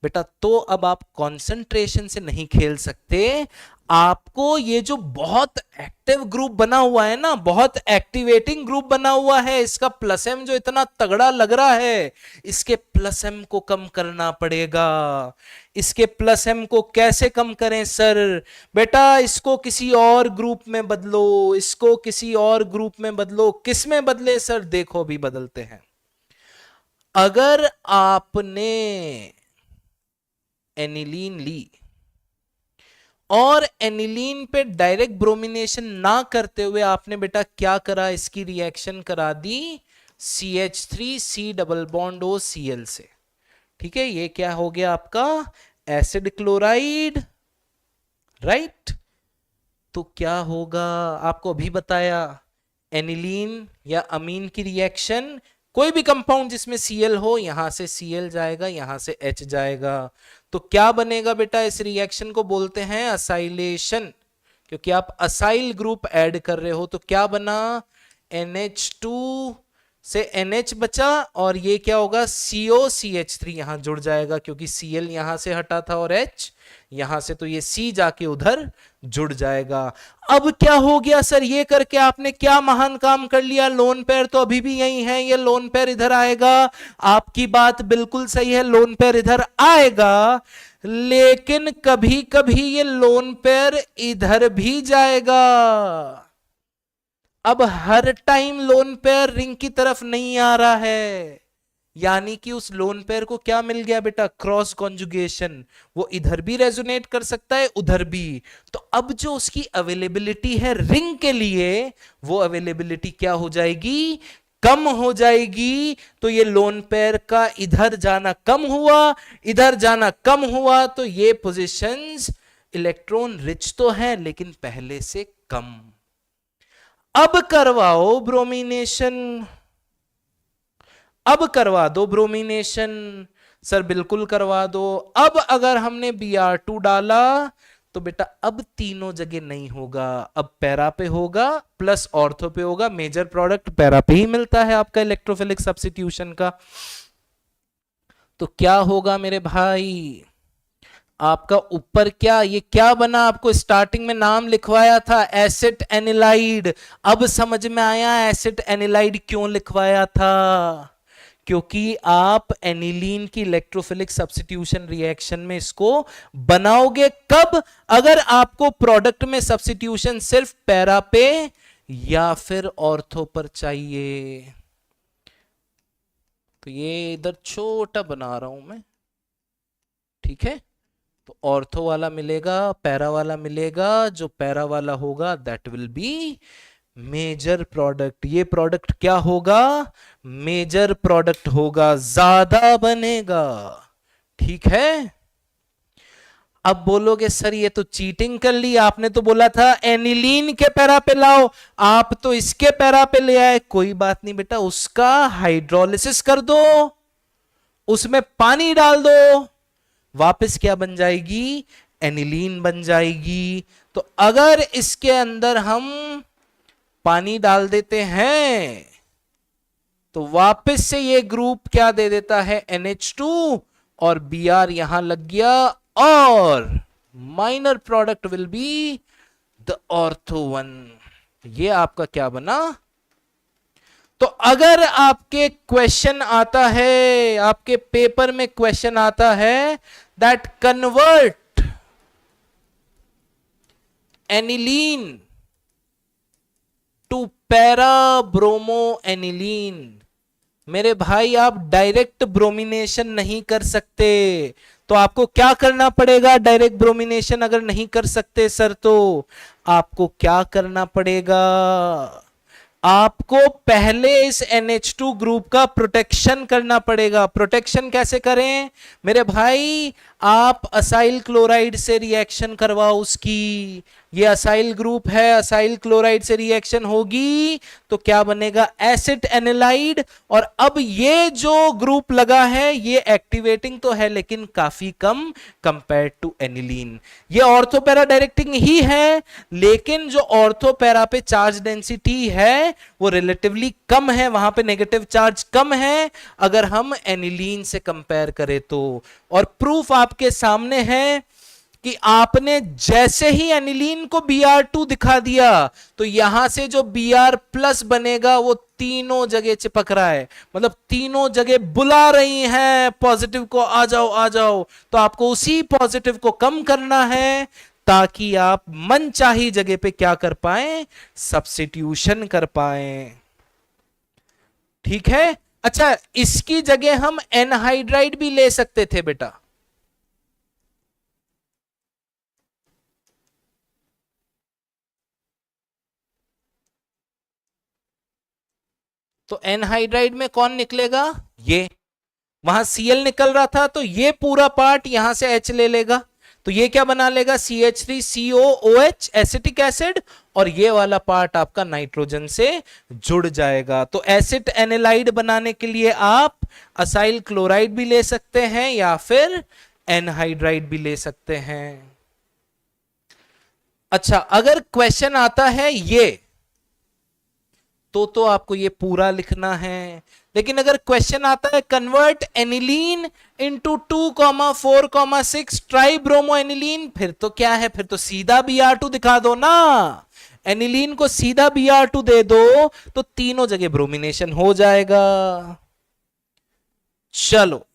बेटा तो अब आप कंसंट्रेशन से नहीं खेल सकते। आपको ये जो बहुत एक्टिव ग्रुप बना हुआ है ना, बहुत एक्टिवेटिंग ग्रुप बना हुआ है, इसका प्लस एम जो इतना तगड़ा लग रहा है, इसके प्लस एम को कम करना पड़ेगा। इसके प्लस एम को कैसे कम करें सर? बेटा इसको किसी और ग्रुप में बदलो, इसको किसी और ग्रुप में बदलो। किस में बदले सर? देखो अभी बदलते हैं। अगर आपने एनिलीन ली और एनिलीन पे डायरेक्ट ब्रोमिनेशन ना करते हुए आपने बेटा क्या करा? इसकी रिएक्शन करा दी CH3C double bond O Cl से। ठीक है, ये क्या हो गया आपका? Acid chloride, right. तो क्या होगा? आपको अभी बताया, एनिलीन या अमीन की रिएक्शन, कोई भी कंपाउंड जिसमें Cl हो, यहां से Cl जाएगा, यहां से H जाएगा, तो क्या बनेगा बेटा? इस रिएक्शन को बोलते हैं असाइलेशन, क्योंकि आप असाइल ग्रुप ऐड कर रहे हो। तो क्या बना? NH2 से NH बचा, और ये क्या होगा? COCH3 यहां जुड़ जाएगा, क्योंकि Cl यहां से हटा था और H यहां से, तो ये C जाके उधर जुड़ जाएगा। अब क्या हो गया सर? ये करके आपने क्या महान काम कर लिया? लोन पेयर तो अभी भी यही है, ये लोन पेयर इधर आएगा। आपकी बात बिल्कुल सही है, लोन पेयर इधर आएगा, लेकिन कभी कभी ये लोन पेयर इधर भी जाएगा। अब हर टाइम लोन पेयर रिंग की तरफ नहीं आ रहा है, यानी कि उस लोन पेयर को क्या मिल गया बेटा? Cross conjugation. वो इधर भी रेजोनेट कर सकता है, उधर भी। तो अब जो उसकी अवेलेबिलिटी है रिंग के लिए, वो अवेलेबिलिटी क्या हो जाएगी? कम हो जाएगी। तो ये लोन पेयर का इधर जाना कम हुआ, इधर जाना कम हुआ, तो ये पोजीशंस इलेक्ट्रॉन रिच तो है लेकिन पहले से कम। अब करवाओ ब्रोमिनेशन, अब करवा दो ब्रोमिनेशन। सर बिल्कुल करवा दो। अब अगर हमने Br2 डाला तो बेटा अब तीनों जगह नहीं होगा, अब पैरा पे होगा प्लस ऑर्थो पे होगा। मेजर प्रोडक्ट पैरा पे ही मिलता है आपका इलेक्ट्रोफिलिक सब्स्टिट्यूशन का। तो क्या होगा मेरे भाई? आपका ऊपर क्या, ये क्या बना? आपको स्टार्टिंग में नाम लिखवाया था एसिड एनिलाइड। अब समझ में आया एसिड एनिलाइड क्यों लिखवाया था? क्योंकि आप एनिलीन की इलेक्ट्रोफिलिक सब्स्टिट्यूशन रिएक्शन में इसको बनाओगे कब? अगर आपको प्रोडक्ट में सब्स्टिट्यूशन सिर्फ पैरा पे या फिर ऑर्थो पर चाहिए? तो ये इधर छोटा बना रहा हूं मैं, ठीक है। तो ऑर्थो वाला मिलेगा, पैरा वाला मिलेगा, जो पैरा वाला होगा that will be major product. ये प्रोडक्ट क्या होगा? मेजर प्रोडक्ट होगा, ज्यादा बनेगा, ठीक है। अब बोलोगे सर ये तो चीटिंग कर ली, आपने तो बोला था एनिलीन के पैरा पे लाओ, आप तो इसके पैरा पे ले आए। कोई बात नहीं बेटा, उसका हाइड्रोलिसिस कर दो, उसमें पानी डाल दो, वापस क्या बन जाएगी? एनिलीन बन जाएगी। तो अगर इसके अंदर हम पानी डाल देते हैं तो वापस से ये ग्रुप क्या दे देता है? NH2, और Br यहां लग गया, और minor product will be the ortho one. ये आपका क्या बना? तो अगर आपके क्वेश्चन आता है, आपके पेपर में क्वेश्चन आता है that convert aniline to para bromo aniline, मेरे भाई आप डायरेक्ट ब्रोमिनेशन नहीं कर सकते। तो आपको क्या करना पड़ेगा? डायरेक्ट ब्रोमिनेशन अगर नहीं कर सकते सर, तो आपको क्या करना पड़ेगा? आपको पहले इस NH2 ग्रुप का प्रोटेक्शन करना पड़ेगा। प्रोटेक्शन कैसे करें मेरे भाई? आप असाइल क्लोराइड से रिएक्शन करवाओ उसकी। ये असाइल ग्रुप है, असाइल क्लोराइड से रिएक्शन होगी तो क्या बनेगा? Acid analyte. और अब ये जो ग्रुप लगा है ये एक्टिवेटिंग तो है लेकिन काफी कम कंपेयर टू एनिलीन। ये ऑर्थोपैरा डायरेक्टिंग ही है, लेकिन जो ऑर्थोपैरा पे चार्ज डेंसिटी है वो रिलेटिवली कम है, वहां पे नेगेटिव चार्ज कम है अगर हम एनिलीन से कंपेयर करें तो। और प्रूफ आपके सामने है कि आपने जैसे ही एनिलीन को Br2 दिखा दिया तो यहां से जो Br प्लस बनेगा वो तीनों जगह चिपक रहा है, मतलब तीनों जगह बुला रही हैं पॉजिटिव को, आ जाओ आ जाओ। तो आपको उसी पॉजिटिव को कम करना है ताकि आप मनचाही जगह पे क्या कर पाए? सब्स्टिट्यूशन कर पाए, ठीक है। अच्छा, इसकी जगह हम एनहाइड्राइड भी ले सकते थे बेटा। तो एनहाइड्राइड में कौन निकलेगा? ये वहां Cl निकल रहा था तो ये पूरा पार्ट यहां से H ले लेगा, तो ये क्या बना लेगा? CH3COOH एसिटिक एसिड, और ये वाला पार्ट आपका नाइट्रोजन से जुड़ जाएगा। तो एसिड एनालाइड बनाने के लिए आप असाइल क्लोराइड भी ले सकते हैं या फिर एनहाइड्राइड भी ले सकते हैं। अच्छा, अगर क्वेश्चन आता है ये तो आपको ये पूरा लिखना है, लेकिन अगर क्वेश्चन आता है convert aniline into 2,4,6 tribromo aniline, फिर तो क्या है? फिर तो सीधा Br2 दिखा दो ना। एनिलीन को सीधा Br2 दे दो तो तीनों जगह ब्रोमिनेशन हो जाएगा। चलो,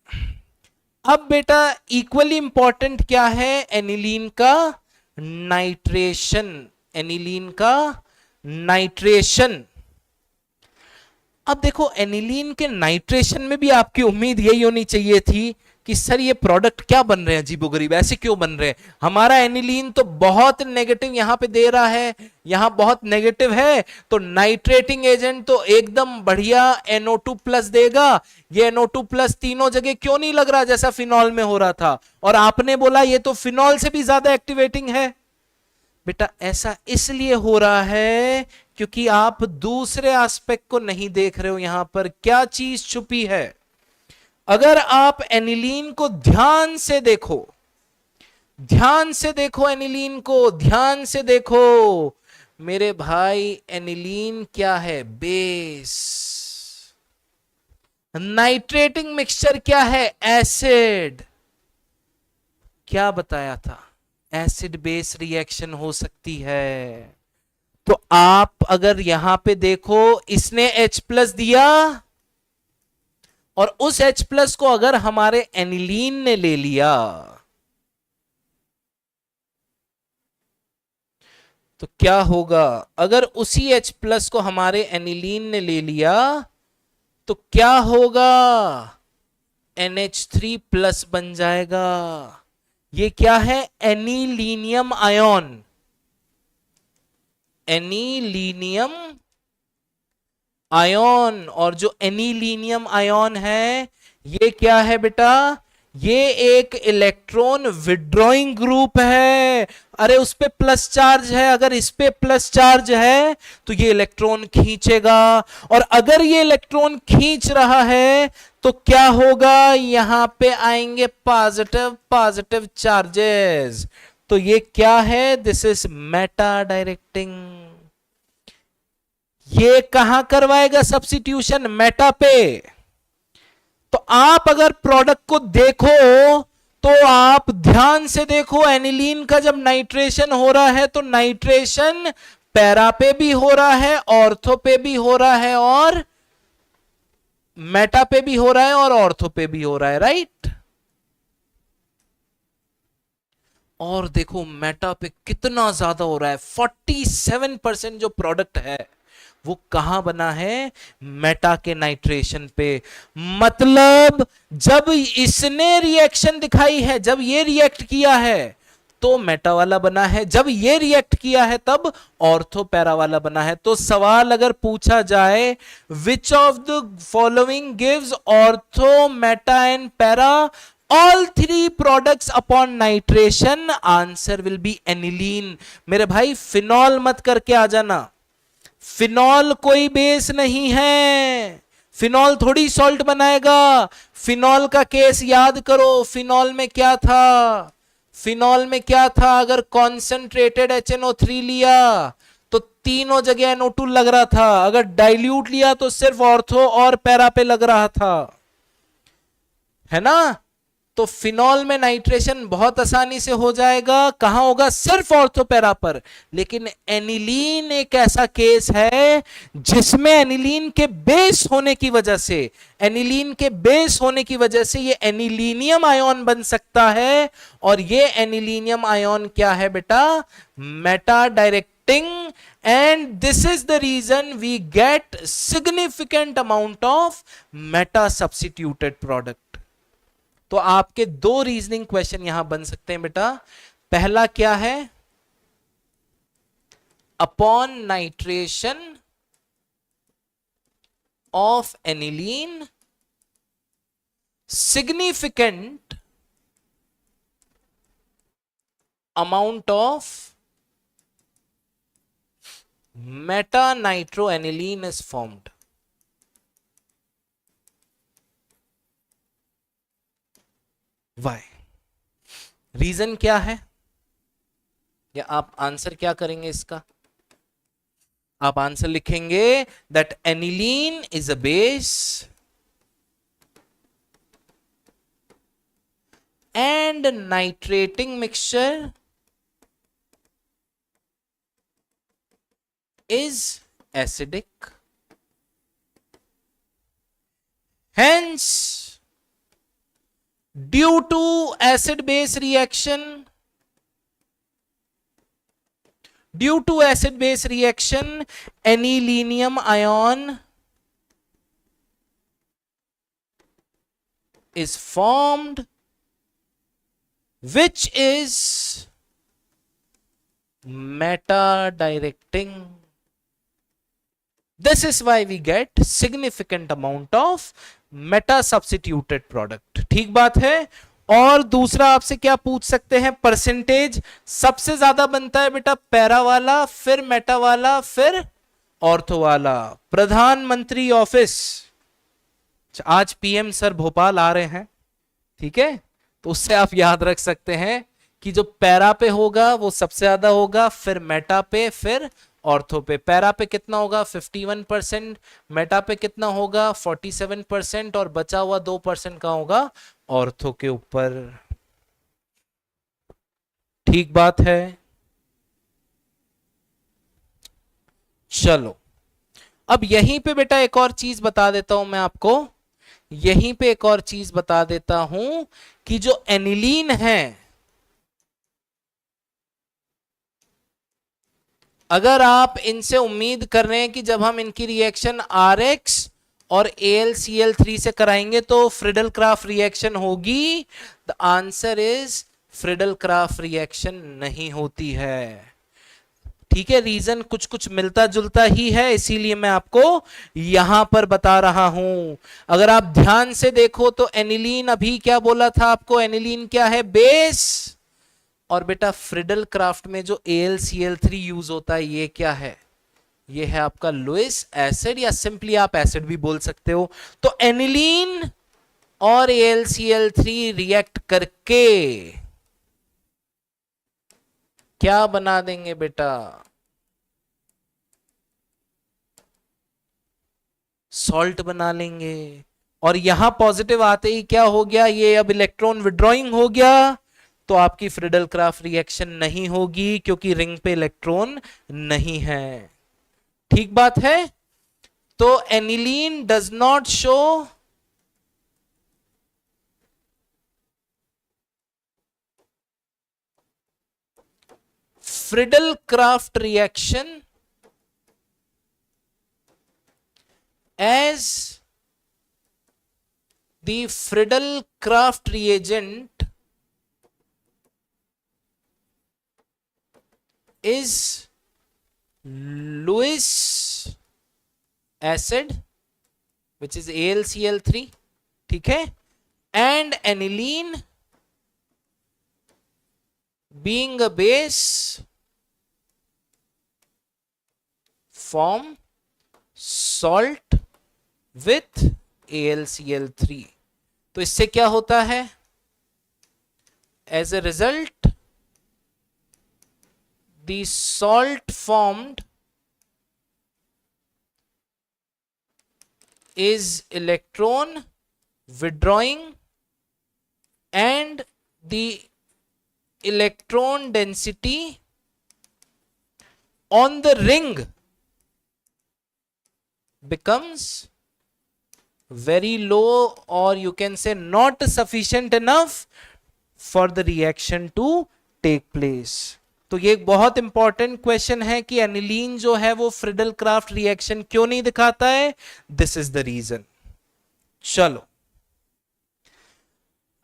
अब बेटा इक्वली इंपॉर्टेंट क्या है? एनिलीन का नाइट्रेशन, एनिलीन का नाइट्रेशन। अब देखो, एनिलीन के नाइट्रेशन में भी आपकी उम्मीद यही होनी चाहिए थी कि सर ये प्रोडक्ट क्या बन रहे हैं अजीबोगरीब, ऐसे क्यों बन रहे हैं? हमारा एनिलीन तो बहुत नेगेटिव यहां पे दे रहा है, यहां बहुत नेगेटिव है, तो नाइट्रेटिंग एजेंट तो एकदम बढ़िया NO2 प्लस देगा। ये NO2 प्लस तीनों जगह क्यों नहीं लग रहा जैसा फिनॉल में हो रहा था? और आपने बोला ये तो फिनॉल से भी ज्यादा एक्टिवेटिंग है। बेटा ऐसा इसलिए हो रहा है क्योंकि आप दूसरे एस्पेक्ट को नहीं देख रहे हो। यहां पर क्या चीज छुपी है? अगर आप एनिलीन को ध्यान से देखो, ध्यान से देखो, एनिलीन को ध्यान से देखो मेरे भाई, एनिलीन क्या है? बेस। नाइट्रेटिंग मिक्सचर क्या है? एसिड। क्या बताया था? एसिड बेस रिएक्शन हो सकती है। तो आप अगर यहां पे देखो, इसने H प्लस दिया और उस H प्लस को अगर हमारे एनिलीन ने ले लिया तो क्या होगा अगर उसी H प्लस को हमारे एनिलीन ने ले लिया तो क्या होगा, NH3 प्लस बन जाएगा। ये क्या है, एनिलीनियम आयन, एनिलीनियम आयन। और जो एनिलीनियम आयन है ये क्या है बेटा, ये एक इलेक्ट्रॉन विड्रॉइंग ग्रुप है। अरे उस पे प्लस चार्ज है, अगर इस पे प्लस चार्ज है तो ये इलेक्ट्रॉन खींचेगा, और अगर ये इलेक्ट्रॉन खींच रहा है तो क्या होगा, यहां पे आएंगे पॉजिटिव पॉजिटिव चार्जेस। तो ये क्या है, दिस इज मेटा डायरेक्टिंग। ये कहां करवाएगा सब्स्टिट्यूशन, मेटा पे। तो आप अगर प्रोडक्ट को देखो तो आप ध्यान से देखो, एनिलीन का जब नाइट्रेशन हो रहा है तो नाइट्रेशन पैरा पे भी हो रहा है, ऑर्थो पे भी हो रहा है, और मेटा पे भी हो रहा है, और ऑर्थो पे भी हो रहा है, राइट। और देखो मेटा पे कितना ज्यादा हो रहा है, 47% जो प्रोडक्ट है वो कहां बना है, मेटा के नाइट्रेशन पे। मतलब जब इसने रिएक्शन दिखाई है, जब ये रिएक्ट किया है तो मेटा वाला बना है, जब ये रिएक्ट किया है तब ऑर्थो पैरा वाला बना है। तो सवाल अगर पूछा जाए which of the following gives ortho Meta and para all three products upon nitration, answer will be aniline। मेरे भाई फिनॉल मत करके आ जाना, फिनॉल कोई बेस नहीं है, फिनॉल थोड़ी सॉल्ट बनाएगा। फिनॉल का केस याद करो, फिनॉल में क्या था, फिनॉल में क्या था, अगर कॉन्सेंट्रेटेड HNO3 लिया तो तीनों जगह NO2 लग रहा था, अगर डाइल्यूट लिया तो सिर्फ ऑर्थो और पैरा पे लग रहा था, है ना। तो फिनॉल में नाइट्रेशन बहुत आसानी से हो जाएगा, कहां होगा, सिर्फ ऑर्थो पैरा पर। लेकिन एनिलीन एक ऐसा केस है जिसमें एनिलीन के बेस होने की वजह से, एनिलीन के बेस होने की वजह से ये एनिलीनियम आयन बन सकता है, और ये एनिलीनियम आयन क्या है बेटा, meta directing. And this is the reason we get significant amount of meta substituted product. तो आपके दो रीजनिंग क्वेश्चन यहां बन सकते हैं बेटा। पहला क्या है, upon nitration of aniline significant amount of meta nitro aniline is formed. Why, reason क्या है, या आप आंसर क्या करेंगे इसका, आप आंसर लिखेंगे that aniline is a base and nitrating mixture is acidic, hence due to acid base reaction, due to acid base reaction anilinium ion is formed which is meta directing. This is why we get significant amount of Meta substituted product. ठीक बात है। और दूसरा आपसे क्या पूछ सकते हैं, परसेंटेज सबसे ज्यादा बनता है बेटा पैरा वाला, फिर मेटा वाला, फिर ऑर्थो वाला। प्रधानमंत्री ऑफिस, आज PM सर भोपाल आ रहे हैं, ठीक है, तो उससे आप याद रख सकते हैं कि जो पैरा पे होगा वो सबसे ज्यादा होगा, फिर मेटा पे, फिर ऑर्थो पे। पैरा पे कितना होगा 51%, मेटा पे कितना होगा 47%, और बचा हुआ 2% का होगा ऑर्थो के ऊपर। ठीक बात है। चलो अब यहीं पे बेटा एक और चीज बता देता हूं मैं आपको, यहीं पे एक और चीज बता देता हूं कि जो एनिलीन है, अगर आप इनसे उम्मीद कर रहे हैं कि जब हम इनकी रिएक्शन RX और AlCl3 से कराएंगे तो फ्रिडल क्राफ्ट रिएक्शन होगी, the answer is Friedel Crafts reaction नहीं होती है। ठीक है, रीजन कुछ कुछ मिलता जुलता ही है, इसीलिए मैं आपको यहां पर बता रहा हूं। अगर आप ध्यान से देखो तो एनिलीन अभी क्या बोला था आपको, एनिलीन क्या है, बेस। और बेटा फ्रिडल क्राफ्ट में जो AlCl3 यूज होता है ये क्या है, ये है आपका लुईस एसिड, या सिंपली आप एसिड भी बोल सकते हो। तो एनिलीन और AlCl3 रिएक्ट करके क्या बना देंगे बेटा, सॉल्ट बना लेंगे। और यहां पॉजिटिव आते ही क्या हो गया, ये अब इलेक्ट्रॉन विड्रॉइंग हो गया, तो आपकी फ्रिडल क्राफ्ट रिएक्शन नहीं होगी क्योंकि रिंग पे इलेक्ट्रॉन नहीं है। ठीक बात है। तो aniline does not show Friedel Crafts reaction as the Friedel-Crafts reagent is Lewis acid which is AlCl3, ठीक है, and aniline being a base form salt with AlCl3। तो इससे क्या होता है, as a result the salt formed is electron withdrawing and the electron density on the ring becomes very low, or you can say not sufficient enough for the reaction to take place। तो ये एक बहुत important question है कि aniline जो है वो Friedel Crafts reaction क्यों नहीं दिखाता है, दिस इज द रीजन। चलो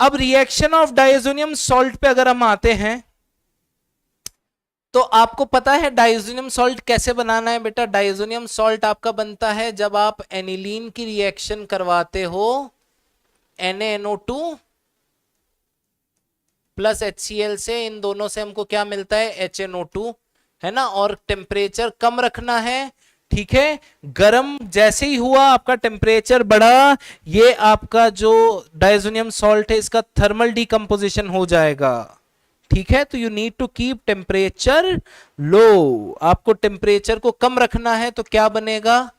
अब रिएक्शन ऑफ डायज़ोनियम सॉल्ट पे अगर हम आते हैं तो आपको पता है डायज़ोनियम सॉल्ट कैसे बनाना है बेटा। डायज़ोनियम सॉल्ट आपका बनता है जब आप एनिलीन की रिएक्शन करवाते हो NaNO2 प्लस HCl से, इन दोनों से हमको क्या मिलता है, HNO2, है ना, और टेम्परेचर कम रखना है। ठीक है, गर्म जैसे ही हुआ आपका टेम्परेचर बढ़ा, ये आपका जो डायज़ोनियम सॉल्ट है इसका थर्मल डिकम्पोजिशन हो जाएगा। ठीक है, तो you need to keep temperature low, आपको टेम्परेचर को कम रखना है, तो क्या बनेगा,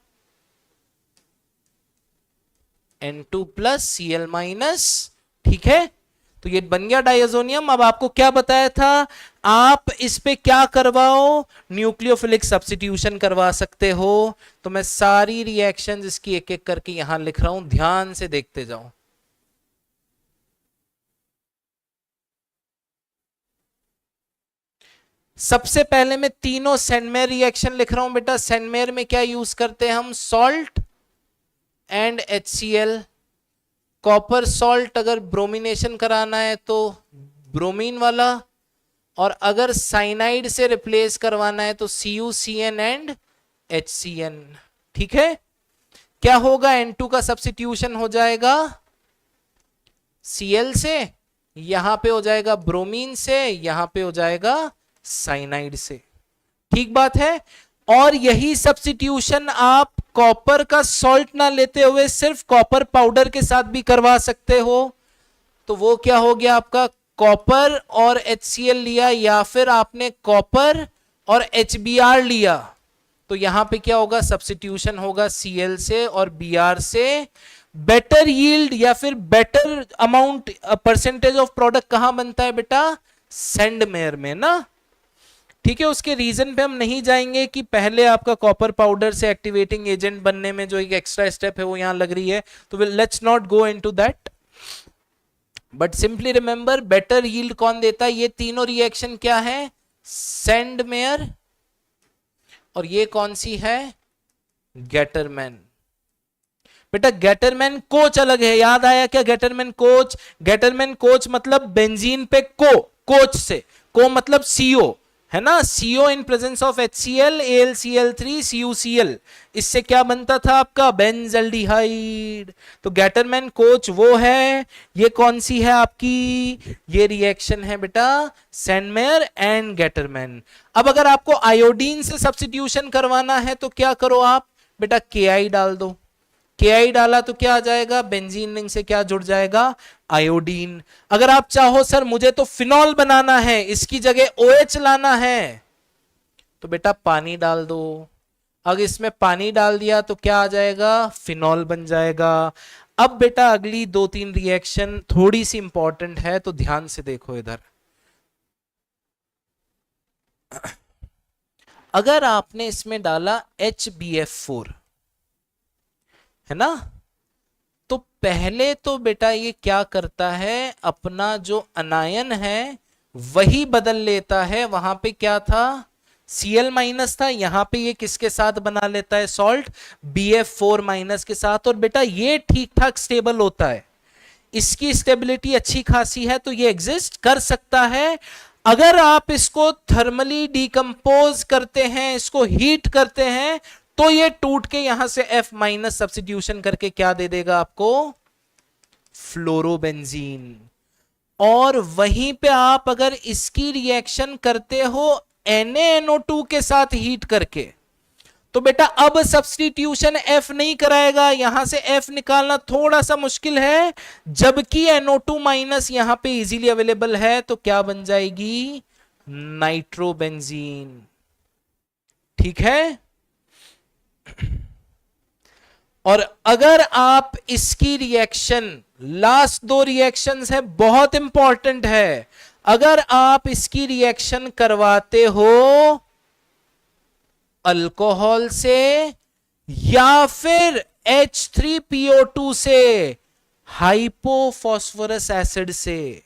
N2 प्लस Cl माइनस। ठीक है, तो ये बन गया डायज़ोनियम। अब आपको क्या बताया था, आप इस पे क्या करवाओ, न्यूक्लियोफिलिक सब्स्टिट्यूशन करवा सकते हो। तो मैं सारी रिएक्शंस इसकी एक एक करके यहां लिख रहा हूं, ध्यान से देखते जाओ। सबसे पहले मैं तीनों सेंडमेयर रिएक्शन लिख रहा हूं बेटा। सेंडमेयर में क्या यूज करते हैं हम, salt and HCl। Copper salt अगर ब्रोमिनेशन कराना है तो ब्रोमीन वाला, और अगर साइनाइड से रिप्लेस करवाना है तो CuCN एंड HCN। ठीक है, क्या होगा, N2 का सब्स्टिट्यूशन हो जाएगा Cl से, यहां पे हो जाएगा ब्रोमीन से, यहां पे हो जाएगा साइनाइड से। ठीक बात है। और यही सब्स्टिट्यूशन आप कॉपर का सॉल्ट ना लेते हुए सिर्फ कॉपर पाउडर के साथ भी करवा सकते हो। तो वो क्या हो गया आपका, कॉपर और HCl लिया, या फिर आपने कॉपर और HBr लिया, तो यहां पे क्या होगा, सब्स्टिट्यूशन होगा Cl से और Br से। बेटर यील्ड या फिर better amount percentage of product कहां बनता है बेटा, सेंडमेयर में ना। ठीक है, उसके रीजन पे हम नहीं जाएंगे कि पहले आपका कॉपर पाउडर से एक्टिवेटिंग एजेंट बनने में जो एक एक्स्ट्रा स्टेप है वो यहां लग रही है, तो let's not go into that, but simply remember better yield कौन देता है, ये तीनों रिएक्शन क्या है, सेंडमेयर और ये कौन सी है, गेटरमैन। बेटा गेटरमैन कोच अलग है, याद आया क्या गेटरमैन कोच? गेटरमैन कोच मतलब बेंजीन पे कोच से, को मतलब सीओ है ना, CO in presence of HCl AlCl3 CuCl, इससे क्या बनता था आपका, बेंजल्डिहाइड। तो गेटरमैन कोच वो है। ये कौन सी है आपकी, ये रिएक्शन है बेटा सैंडमेयर एंड गेटरमैन। अब अगर आपको आयोडीन से सब्स्टिट्यूशन करवाना है तो क्या करो आप, बेटा Ki डाल दो। Ki डाला तो क्या आ जाएगा, बेंजीन रिंग से क्या जुड़ जाएगा, आयोडीन। अगर आप चाहो सर मुझे तो फिनॉल बनाना है, इसकी जगह OH लाना है, तो बेटा पानी डाल दो। अगर इसमें पानी डाल दिया तो क्या आ जाएगा, फिनॉल बन जाएगा। अब बेटा अगली 2-3 रिएक्शन थोड़ी सी इंपॉर्टेंट है, तो ध्यान से देखो इधर। अगर आपने इसमें डाला HbF4 है ना, तो पहले तो बेटा ये क्या करता है, अपना जो अनायन है वही बदल लेता है। वहां पे क्या था, Cl माइनस था, यहां पे ये किसके साथ बना लेता है, सॉल्ट BF4 माइनस के साथ। और बेटा ये ठीक ठाक स्टेबल होता है, इसकी स्टेबिलिटी अच्छी खासी है, तो ये एग्जिस्ट कर सकता है। अगर आप इसको थर्मली डिकम्पोज करते हैं, इसको हीट करते हैं, तो ये टूट के यहां से F माइनस सब्स्टिट्यूशन करके क्या दे देगा आपको, फ्लोरोबेंजीन। और वहीं पे आप अगर इसकी रिएक्शन करते हो NaNO2 के साथ हीट करके, तो बेटा अब सब्स्टिट्यूशन F नहीं कराएगा, यहां से F निकालना थोड़ा सा मुश्किल है, जबकि NO2 माइनस यहां पे इजीली अवेलेबल है, तो क्या बन जाएगी, नाइट्रोबेंजीन। ठीक है। और अगर आप इसकी रिएक्शन, लास्ट 2 रिएक्शंस है, बहुत इंपॉर्टेंट है, अगर आप इसकी रिएक्शन करवाते हो अल्कोहल से या फिर H3PO2 से, हाइपोफॉस्फोरस एसिड से,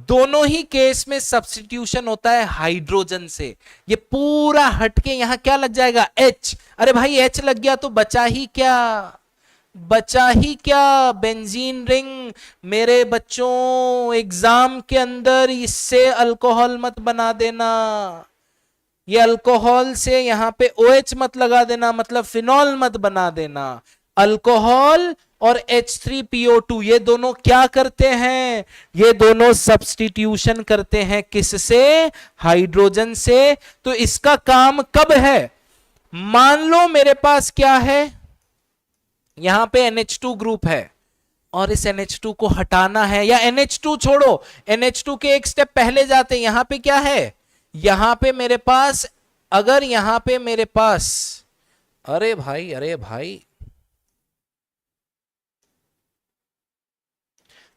दोनों ही केस में सब्स्टिट्यूशन होता है हाइड्रोजन से। ये पूरा हटके यहां क्या लग जाएगा, H। अरे भाई H लग गया तो बचा ही क्या, बचा ही क्या, बेंजीन रिंग। मेरे बच्चों एग्जाम के अंदर इससे अल्कोहल मत बना देना, ये अल्कोहल से यहां पे OH मत लगा देना, मतलब फिनॉल मत बना देना। अल्कोहल और H3PO2 ये दोनों क्या करते हैं, ये दोनों सब्स्टिट्यूशन करते हैं किससे, हाइड्रोजन से। तो इसका काम कब है, मान लो मेरे पास क्या है, यहां पे NH2 ग्रुप है और इस NH2 को हटाना है, या NH2 छोड़ो, NH2 के एक स्टेप पहले जाते हैं। यहां पे क्या है, यहां पे मेरे पास, अगर यहां पे मेरे पास, अरे भाई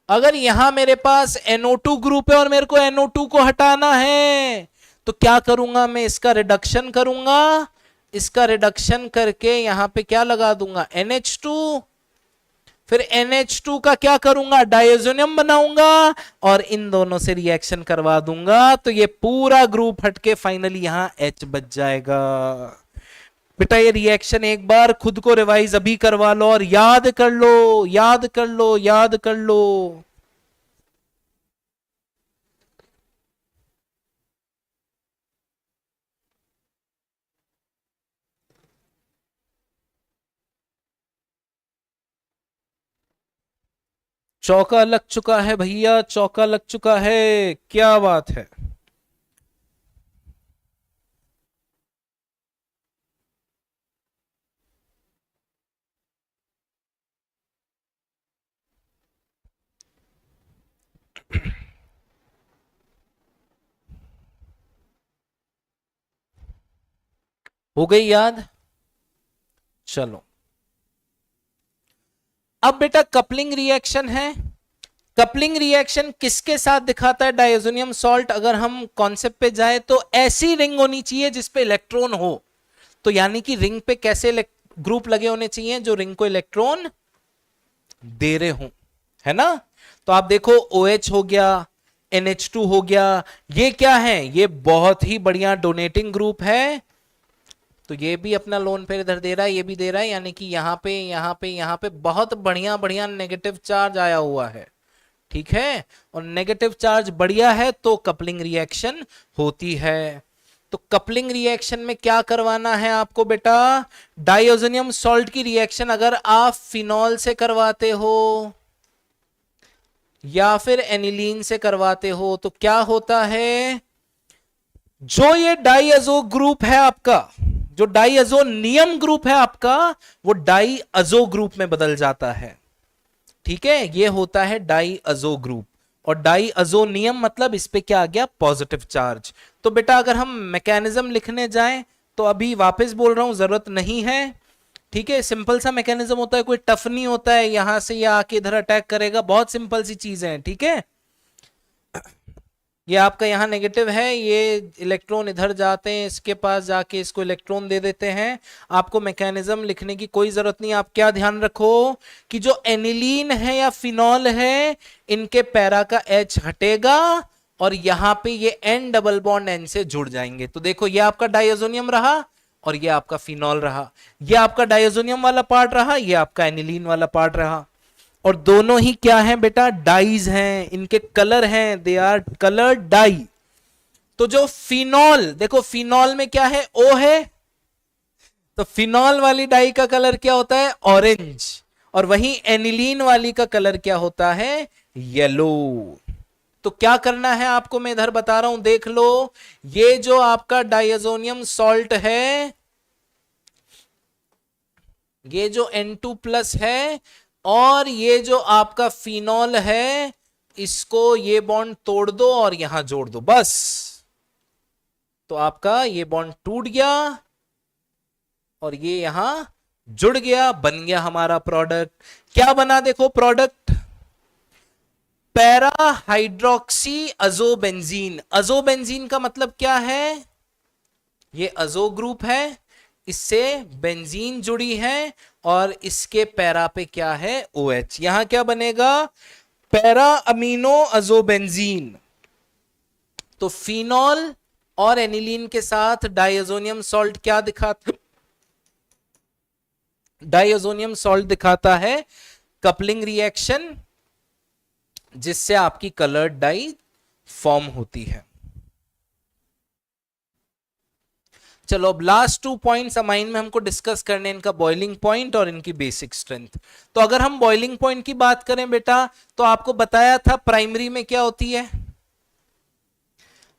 अगर यहां मेरे पास NO2 ग्रुप है और मेरे को NO2 को हटाना है, तो क्या करूंगा मैं, इसका रिडक्शन करूंगा, इसका रिडक्शन करके यहां पे क्या लगा दूंगा, NH2, फिर NH2 का क्या करूंगा, डायज़ोनियम बनाऊंगा और इन दोनों से रिएक्शन करवा दूंगा, तो ये पूरा ग्रुप हटके फाइनली यहां H बच जाएगा। बेटा ये रिएक्शन एक बार खुद को रिवाइज अभी करवा लो और याद कर लो, याद कर लो, याद कर लो। चौका लग चुका है भैया, चौका लग चुका है, क्या बात है। हो गई याद, चलो। अब बेटा कपलिंग रिएक्शन है, कपलिंग रिएक्शन किसके साथ दिखाता है, डायज़ोनियम सॉल्ट। अगर हम कॉन्सेप्ट पे जाए तो ऐसी रिंग होनी चाहिए जिसपे इलेक्ट्रॉन हो, तो यानी कि रिंग पे कैसे ग्रुप लगे होने चाहिए, जो रिंग को इलेक्ट्रॉन दे रहे हो, है ना। तो आप देखो OH हो गया, NH2 हो गया, ये क्या है, ये बहुत ही बढ़िया डोनेटिंग ग्रुप है, तो ये भी अपना लोन पेयर इधर दे रहा है, ये भी दे रहा है, यानी कि यहाँ पे बहुत बढ़िया बढ़िया नेगेटिव चार्ज आया हुआ है। ठीक है, और नेगेटिव चार्ज बढ़िया है तो कपलिंग रिएक्शन होती है। तो कपलिंग रिएक्शन में क्या करवाना है आपको बेटा, डाइओजेनियम सॉल्ट की रिएक्शन अगर आप फिनॉल से करवाते हो या फिर एनिलीन से करवाते हो तो क्या होता है, जो ये डाइअज़ो ग्रुप है आपका, जो डाइअज़ोनियम ग्रुप है आपका, वो डाइअज़ो ग्रुप में बदल जाता है। ठीक है, ये होता है डाइअज़ो ग्रुप, और डाइअज़ोनियम मतलब इस पे क्या आ गया, पॉजिटिव चार्ज। तो बेटा अगर हम मैकेनिज्म लिखने जाएं तो अभी वापस बोल रहा हूं, जरूरत नहीं है। ठीक है, सिंपल सा मैकेनिज्म होता है, कोई टफ नहीं होता है, यहां से ये आके इधर अटैक करेगा, बहुत सिंपल सी चीजें हैं। ठीक है, ये आपका यहाँ नेगेटिव है, ये इलेक्ट्रॉन इधर जाते हैं, इसके पास जाके इसको इलेक्ट्रॉन दे देते हैं। आपको मैकेनिज्म लिखने की कोई जरूरत नहीं। आप क्या ध्यान रखो कि जो एनिलीन है या फिनॉल है, इनके पैरा का H हटेगा और यहाँ पे ये N डबल बॉन्ड N से जुड़ जाएंगे। तो देखो ये आपका डाइअज़ोनियम रहा और ये आपका फिनॉल रहा, ये आपका डाइअज़ोनियम वाला पार्ट रहा, ये आपका एनिलीन वाला पार्ट रहा, और दोनों ही क्या हैं बेटा, डाइज हैं, इनके कलर हैं, दे आर कलर्ड डाई। तो जो फिनॉल, देखो फिनॉल में क्या है, O है, तो फिनॉल वाली डाई का कलर क्या होता है, ऑरेंज, और वहीं एनिलीन वाली का कलर क्या होता है, येलो। तो क्या करना है आपको, मैं इधर बता रहा हूं, देख लो, ये जो आपका डाइअज़ोनियम सॉल्ट है, ये जो N2+ है, और ये जो आपका फिनॉल है, इसको ये बॉन्ड तोड़ दो और यहां जोड़ दो, बस। तो आपका ये बॉन्ड टूट गया और ये यहां जुड़ गया, बन गया हमारा प्रोडक्ट। क्या बना, देखो प्रोडक्ट, पैरा हाइड्रोक्सी अजोबेंजीन। अजोबेंजीन का मतलब क्या है, ये अजो ग्रुप है, इससे बेंजीन जुड़ी है, और इसके पैरा पे क्या है, OH। यहां क्या बनेगा, पैरा अमीनो अजोबेंजीन। तो फिनॉल और एनिलीन के साथ डाइअज़ोनियम सॉल्ट क्या दिखाता, डाइअज़ोनियम सॉल्ट दिखाता है कपलिंग रिएक्शन, जिससे आपकी कलर्ड डाई फॉर्म होती है। चलो अब लास्ट 2 पॉइंट्स अमाइन में हमको डिस्कस करने, इनका बॉइलिंग पॉइंट और इनकी बेसिक स्ट्रेंथ। तो अगर हम बॉइलिंग पॉइंट की बात करें बेटा, तो आपको बताया था प्राइमरी में क्या होती है,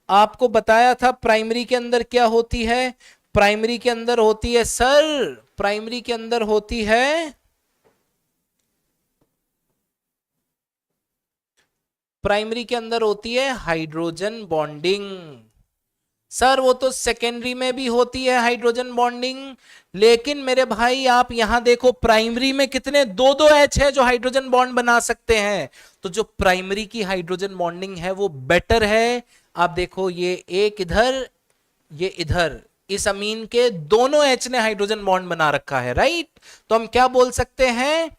आपको बताया था प्राइमरी के अंदर क्या होती है, प्राइमरी के अंदर होती है सर, प्राइमरी के अंदर होती है, प्राइमरी के अंदर होती है हाइड्रोजन बॉन्डिंग। सर वो तो सेकेंडरी में भी होती है हाइड्रोजन बॉन्डिंग, लेकिन मेरे भाई आप यहां देखो, प्राइमरी में कितने, 2-2 H है जो हाइड्रोजन बॉन्ड बना सकते हैं। तो जो प्राइमरी की हाइड्रोजन बॉन्डिंग है वो बेटर है। आप देखो ये एक इधर, ये इधर, इस अमीन के दोनों H ने हाइड्रोजन बॉन्ड बना रखा है, राइट। तो हम क्या बोल सकते हैं,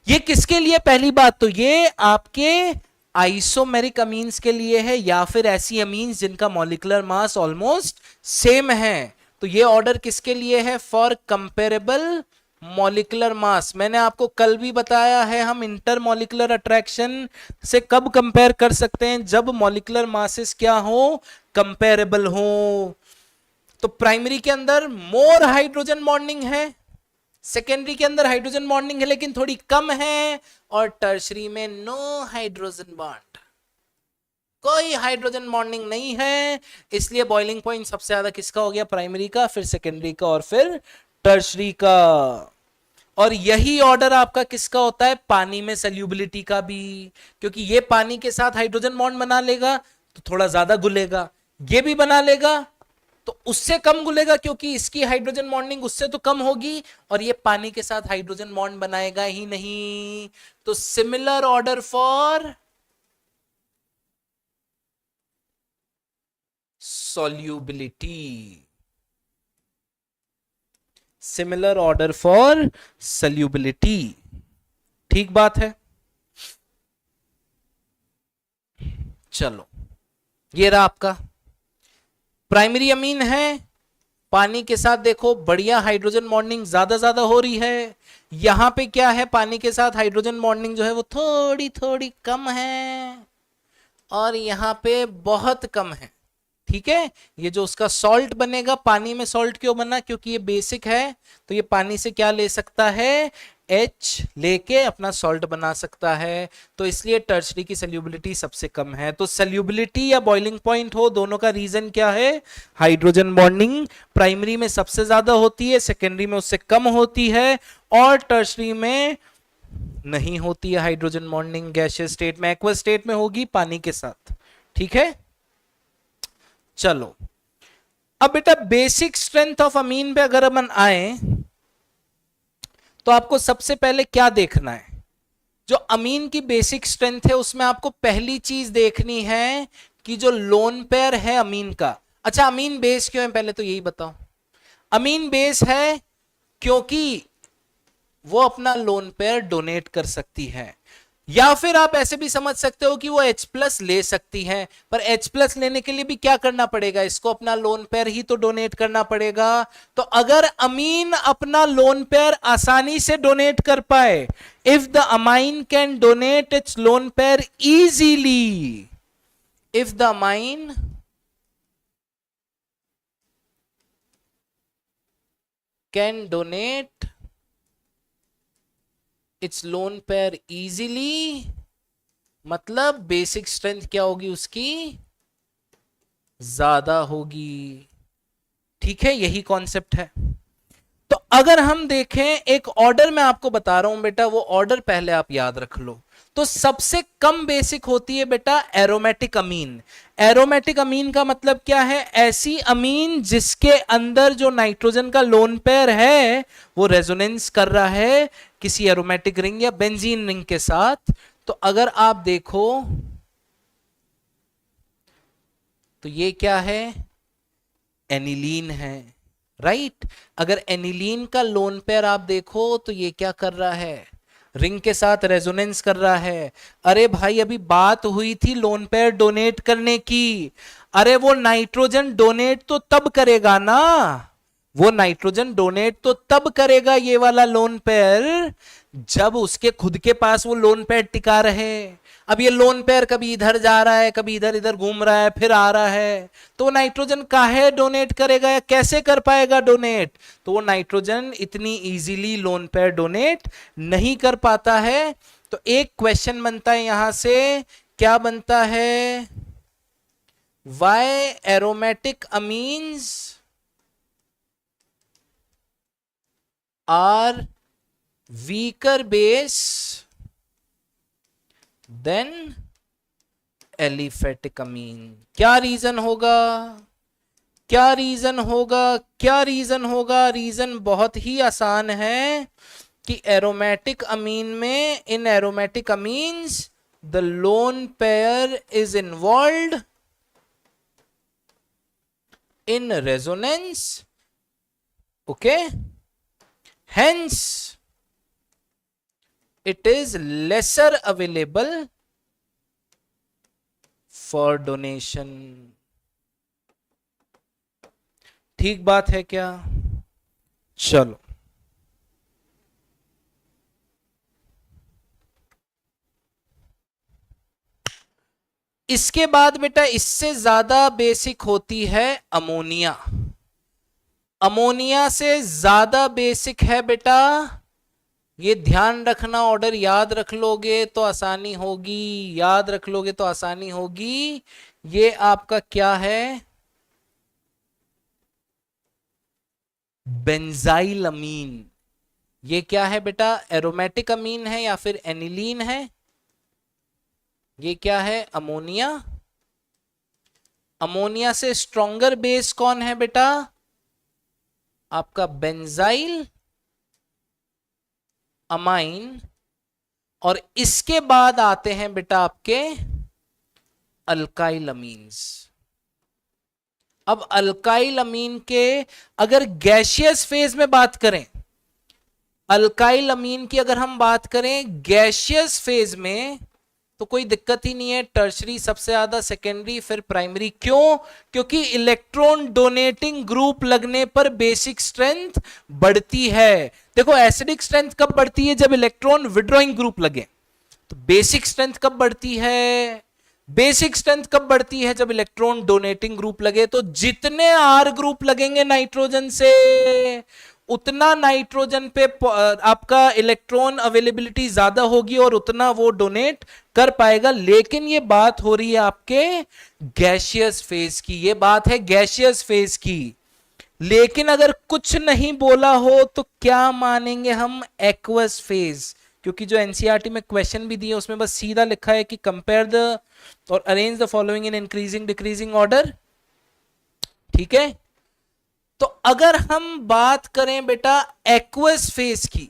ये किसके लिए, पहली बात तो ये आपके आइसोमेरिक अमीन्स के लिए है, या फिर ऐसी अमीन्स जिनका मॉलिक्यूलर मास ऑलमोस्ट सेम है। तो ये ऑर्डर किसके लिए है, फॉर कंपेरेबल मॉलिक्यूलर मास। मैंने आपको कल भी बताया है, हम इंटर मॉलिक्यूलर अट्रैक्शन से कब कंपेयर कर सकते हैं, जब मॉलिक्यूलर मासेस क्या हो, कंपेरेबल हो। तो प्राइमरी के अंदर मोर हाइड्रोजन बॉन्डिंग है, सेकेंडरी के अंदर हाइड्रोजन बॉन्डिंग है लेकिन थोड़ी कम है, और टर्शरी में नो हाइड्रोजन बॉन्ड, कोई हाइड्रोजन बॉन्डिंग नहीं है। इसलिए बॉइलिंग पॉइंट सबसे ज्यादा किसका हो गया, प्राइमरी का, फिर सेकेंडरी का, और फिर टर्शरी का। और यही ऑर्डर आपका किसका होता है, पानी में सल्यूबिलिटी का भी, क्योंकि ये पानी के साथ हाइड्रोजन बॉन्ड बना लेगा तो थोड़ा ज्यादा घुलेगा, ये भी बना लेगा तो उससे कम घुलेगा, क्योंकि इसकी हाइड्रोजन बॉन्डिंग उससे तो कम होगी, और ये पानी के साथ हाइड्रोजन बॉन्ड बनाएगा ही नहीं। तो similar order for solubility, similar order for solubility, ठीक बात है। चलो ये रहा आपका प्राइमरी अमीन है, पानी के साथ देखो बढ़िया हाइड्रोजन बॉन्डिंग ज्यादा हो रही है। यहां पे क्या है, पानी के साथ हाइड्रोजन बॉन्डिंग जो है वो थोड़ी थोड़ी कम है और यहां पे बहुत कम है। ठीक है, ये जो उसका सॉल्ट बनेगा, पानी में सॉल्ट क्यों बना, क्योंकि ये बेसिक है, तो ये पानी से क्या ले सकता है, H लेके अपना सॉल्ट बना सकता है, तो इसलिए टर्शरी की सल्यूबिलिटी सबसे कम है। तो सल्यूबिलिटी या बॉइलिंग पॉइंट हो, दोनों का रीजन क्या है, हाइड्रोजन बॉन्डिंग प्राइमरी में सबसे ज्यादा होती है, सेकेंडरी में उससे कम होती है, और टर्शरी में नहीं होती है हाइड्रोजन बॉन्डिंग। गैसियस स्टेट में, एक्वस स्टेट में होगी पानी के साथ। ठीक है, चलो अब बेटा बेसिक स्ट्रेंथ ऑफ अमीन पे अगर अपन आए तो आपको सबसे पहले क्या देखना है, जो अमीन की बेसिक स्ट्रेंथ है उसमें आपको पहली चीज देखनी है कि जो लोन पेयर है अमीन का। अच्छा, अमीन बेस क्यों है, पहले तो यही बताओ। अमीन बेस है क्योंकि वो अपना लोन पेयर डोनेट कर सकती है, या फिर आप ऐसे भी समझ सकते हो कि वो H+ ले सकती है, पर H+ लेने के लिए भी क्या करना पड़ेगा, इसको अपना लोन पेयर ही तो डोनेट करना पड़ेगा। तो अगर अमीन अपना लोन पेयर आसानी से डोनेट कर पाए, if the amine can donate it's lone pair easily, if the amine can donate it's lone pair easily, मतलब बेसिक स्ट्रेंथ क्या होगी उसकी, ज्यादा होगी। ठीक है, यही कॉन्सेप्ट है। तो अगर हम देखें, एक ऑर्डर मैं आपको बता रहा हूं बेटा, वो ऑर्डर पहले आप याद रख लो। तो सबसे कम बेसिक होती है बेटा एरोमेटिक अमीन। एरोमेटिक अमीन का मतलब क्या है, ऐसी अमीन जिसके अंदर जो नाइट्रोजन का लोन पेयर है वो रेजोनेंस कर रहा है किसी एरोमेटिक रिंग या बेंजीन रिंग के साथ। तो अगर आप देखो तो ये क्या है, एनिलीन है, राइट। अगर एनिलीन का लोन पेयर आप देखो तो ये क्या कर रहा है, रिंग के साथ रेजोनेंस कर रहा है। अरे भाई, अभी बात हुई थी लोन पेयर डोनेट करने की, अरे वो नाइट्रोजन डोनेट तो तब करेगा ना, वो नाइट्रोजन डोनेट तो तब करेगा ये वाला लोन पेयर जब उसके खुद के पास वो लोन पेयर टिका रहे। अब ये लोन पेयर कभी इधर जा रहा है, कभी इधर इधर घूम रहा है, फिर आ रहा है, तो वो नाइट्रोजन काहे डोनेट करेगा या कैसे कर पाएगा डोनेट, तो वो नाइट्रोजन इतनी इजीली लोन पेयर डोनेट नहीं कर पाता है। तो एक क्वेश्चन बनता है यहां से, क्या बनता है, why aromatic amines are weaker base than aliphatic amine. क्या रीजन होगा, क्या रीजन होगा, क्या रीजन होगा, रीजन बहुत ही आसान है कि एरोमेटिक अमीन में, in aromatic amines the lone pair is involved in resonance, okay, hence it is lesser available for donation। ठीक बात है क्या, चलो इसके बाद बेटा इससे ज्यादा बेसिक होती है अमोनिया। अमोनिया से ज्यादा बेसिक है बेटा, ये ध्यान रखना, ऑर्डर याद रख लोगे तो आसानी होगी, याद रख लोगे तो आसानी होगी। ये आपका क्या है, बेंजाइल अमीन। ये क्या है बेटा, एरोमेटिक अमीन है या फिर एनिलीन है, ये क्या है, अमोनिया। अमोनिया से स्ट्रॉन्गर बेस कौन है बेटा, आपका बेंजाइल अमाइन, और इसके बाद आते हैं बेटा आपके अल्काइल अमीन्स। अब अल्काइल अमीन के अगर गैसियस फेज में बात करें, अल्काइल अमीन की अगर हम बात करें गैसियस फेज में, तो कोई दिक्कत ही नहीं है, टर्शरी सबसे ज्यादा, सेकेंडरी, फिर प्राइमरी। क्यों? क्योंकि इलेक्ट्रॉन डोनेटिंग ग्रुप लगने पर बेसिक स्ट्रेंथ बढ़ती है। देखो एसिडिक स्ट्रेंथ कब बढ़ती है? जब इलेक्ट्रॉन विड्रॉइंग ग्रुप लगे। तो बेसिक स्ट्रेंथ कब बढ़ती है? बेसिक स्ट्रेंथ कब बढ़ती है? जब इलेक्ट्रॉन डोनेटिंग ग्रुप लगे। तो जितने आर ग्रुप लगेंगे नाइट्रोजन से, उतना नाइट्रोजन पे आपका इलेक्ट्रॉन अवेलेबिलिटी ज्यादा होगी और उतना वो डोनेट कर पाएगा। लेकिन ये बात हो रही है आपके गैसियस फेज की, ये बात है गैसियस फेज की। लेकिन अगर कुछ नहीं बोला हो तो क्या मानेंगे हम? Aqueous phase. क्योंकि जो एनसीईआरटी में क्वेश्चन भी दिए उसमें बस सीधा लिखा है कि कंपेयर द और arrange the following in increasing decreasing order. ठीक है, तो अगर हम बात करें बेटा एक्वस फेज की,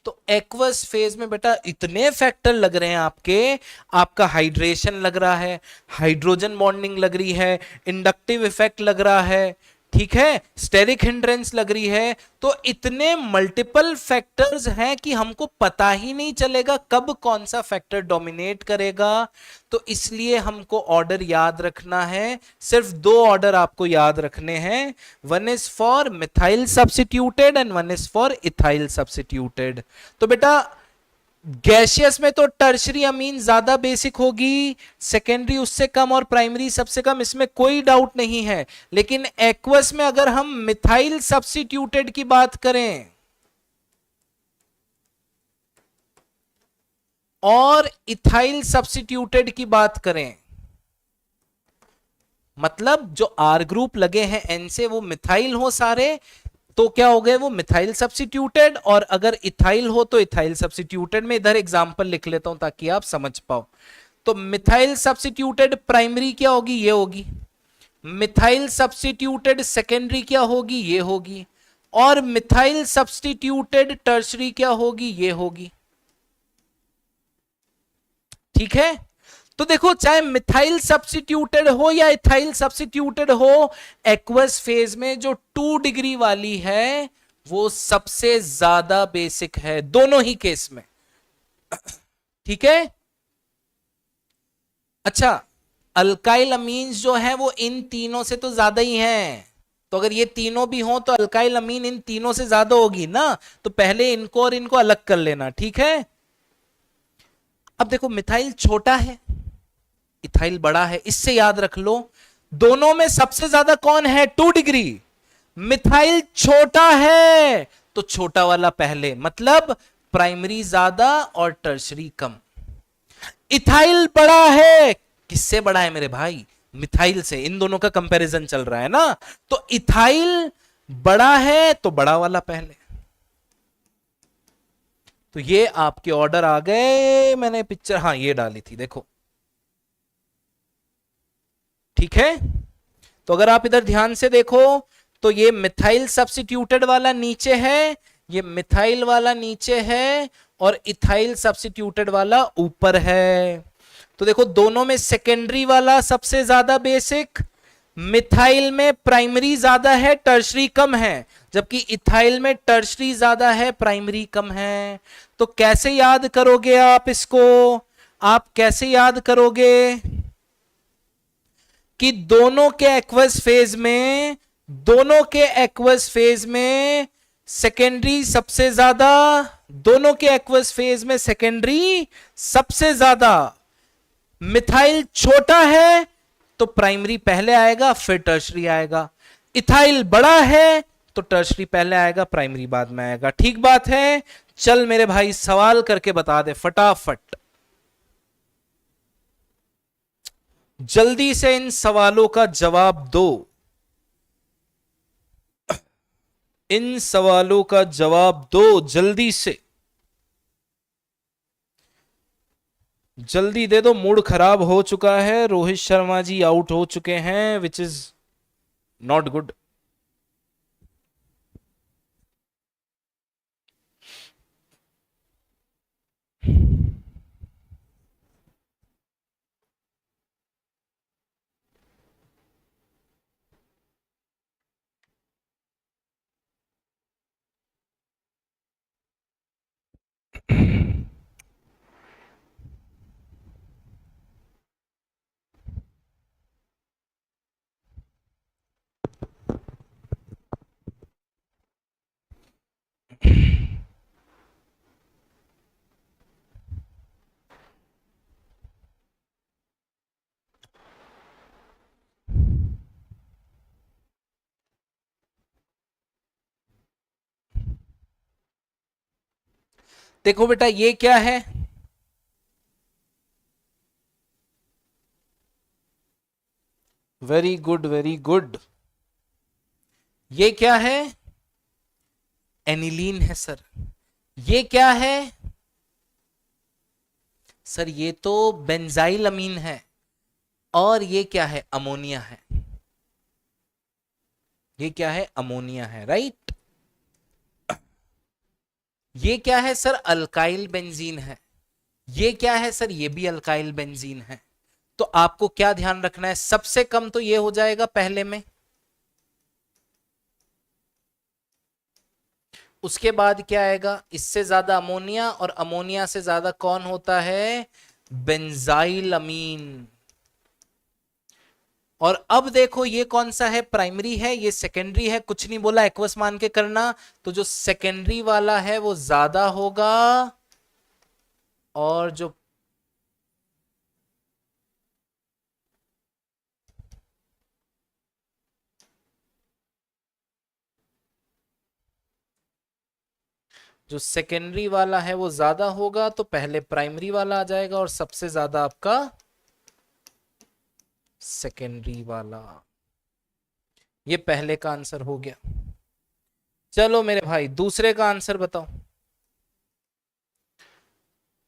तो एक्वस फेज में बेटा इतने फैक्टर लग रहे हैं आपके। आपका हाइड्रेशन लग रहा है, हाइड्रोजन बॉन्डिंग लग रही है, इंडक्टिव इफेक्ट लग रहा है, ठीक है, स्टेरिक हिंड्रेंस लग रही है। तो इतने मल्टीपल फैक्टर्स हैं कि हमको पता ही नहीं चलेगा कब कौन सा फैक्टर डोमिनेट करेगा। तो इसलिए हमको ऑर्डर याद रखना है, सिर्फ दो ऑर्डर आपको याद रखने हैं। One is for methyl substituted and one is for ethyl substituted. तो बेटा गैसियस में तो टर्शरी अमीन ज्यादा बेसिक होगी, सेकेंडरी उससे कम और प्राइमरी सबसे कम, इसमें कोई डाउट नहीं है। लेकिन एक्वस में अगर हम मिथाइल सब्स्टिट्यूटेड की बात करें और इथाइल सब्स्टिट्यूटेड की बात करें, मतलब जो आर ग्रुप लगे हैं एन से वो मिथाइल हो सारे, तो क्या हो गए? वो मिथाइल सब्स्टिट्यूटेड। और अगर इथाइल हो तो इथाइल सब्स्टिट्यूटेड। में इधर एग्जांपल लिख लेता हूं ताकि आप समझ पाओ। तो मिथाइल सब्स्टिट्यूटेड प्राइमरी क्या होगी? ये होगी। मिथाइल सब्स्टिट्यूटेड सेकेंडरी क्या होगी? ये होगी। और मिथाइल सब्स्टिट्यूटेड टर्शरी क्या होगी? ये होगी। ठीक है, तो देखो चाहे मिथाइल सब्स्टिट्यूटेड हो या इथाइल सब्स्टिट्यूटेड हो, एक्वस फेज में जो 2 डिग्री वाली है वो सबसे ज्यादा बेसिक है दोनों ही केस में। ठीक है, अच्छा, अल्काइल अमीन्स जो है वो इन तीनों से तो ज्यादा ही हैं। तो अगर ये तीनों भी हों तो अल्काइल अमीन इन तीनों से ज्यादा होगी ना। तो पहले इनको और इनको अलग कर लेना। ठीक है, अब देखो मिथाइल छोटा है, इथाइल बड़ा है, इससे याद रख लो दोनों में सबसे ज्यादा कौन है? 2 डिग्री। मिथाइल छोटा है तो छोटा वाला पहले, मतलब प्राइमरी ज्यादा और टर्शरी कम। इथाइल बड़ा है, किससे बड़ा है मेरे भाई? मिथाइल से। इन दोनों का कंपैरिजन चल रहा है ना। तो इथाइल बड़ा है तो बड़ा वाला पहले। तो ये आपके ऑर्डर आ गए। मैंने पिक्चर हाँ ये डाली थी, देखो। ठीक है, तो अगर आप इधर ध्यान से देखो तो ये मिथाइल सब्स्टिट्यूटेड वाला नीचे है, ये मिथाइल वाला नीचे है और इथाइल सब्स्टिट्यूटेड वाला ऊपर है। तो देखो दोनों में सेकेंडरी वाला सबसे ज्यादा बेसिक, मिथाइल में प्राइमरी ज्यादा है टर्शरी कम है, जबकि इथाइल में टर्शरी ज्यादा है प्राइमरी कम है। तो कैसे याद करोगे आप इसको? आप कैसे याद करोगे कि दोनों के एक्वस फेज में, दोनों के एक्वस फेज में सेकेंडरी सबसे ज्यादा, दोनों के एक्वस फेज में सेकेंडरी सबसे ज्यादा। मिथाइल छोटा है तो प्राइमरी पहले आएगा फिर टर्शरी आएगा। इथाइल बड़ा है तो टर्शरी पहले आएगा प्राइमरी बाद में आएगा। ठीक बात है। चल मेरे भाई सवाल करके बता दे फटाफट, जल्दी से इन सवालों का जवाब दो। इन सवालों का जवाब दो जल्दी से, जल्दी दे दो। मूड खराब हो चुका है, रोहित शर्मा जी आउट हो चुके हैं, विच इज नॉट गुड। देखो बेटा ये क्या है, वेरी गुड वेरी गुड, ये क्या है, एनिलीन है सर। ये क्या है सर, ये तो बेंजाइल अमीन है। और ये क्या है, अमोनिया है। ये क्या है, अमोनिया है, राइट। ये क्या है सर, अल्काइल बेंजीन है। ये क्या है सर, ये भी अल्काइल बेंजीन है। तो आपको क्या ध्यान रखना है, सबसे कम तो ये हो जाएगा पहले में, उसके बाद क्या आएगा, इससे ज्यादा अमोनिया, और अमोनिया से ज्यादा कौन होता है, बेंजाइल अमीन। और अब देखो ये कौन सा है, प्राइमरी है, ये सेकेंडरी है, कुछ नहीं बोला, एक्वस मान के करना। तो जो सेकेंडरी वाला है वो ज्यादा होगा, और जो सेकेंडरी वाला है वो ज्यादा होगा, तो पहले प्राइमरी वाला आ जाएगा, और सबसे ज्यादा आपका सेकेंडरी वाला। ये पहले का आंसर हो गया। चलो मेरे भाई दूसरे का आंसर बताओ।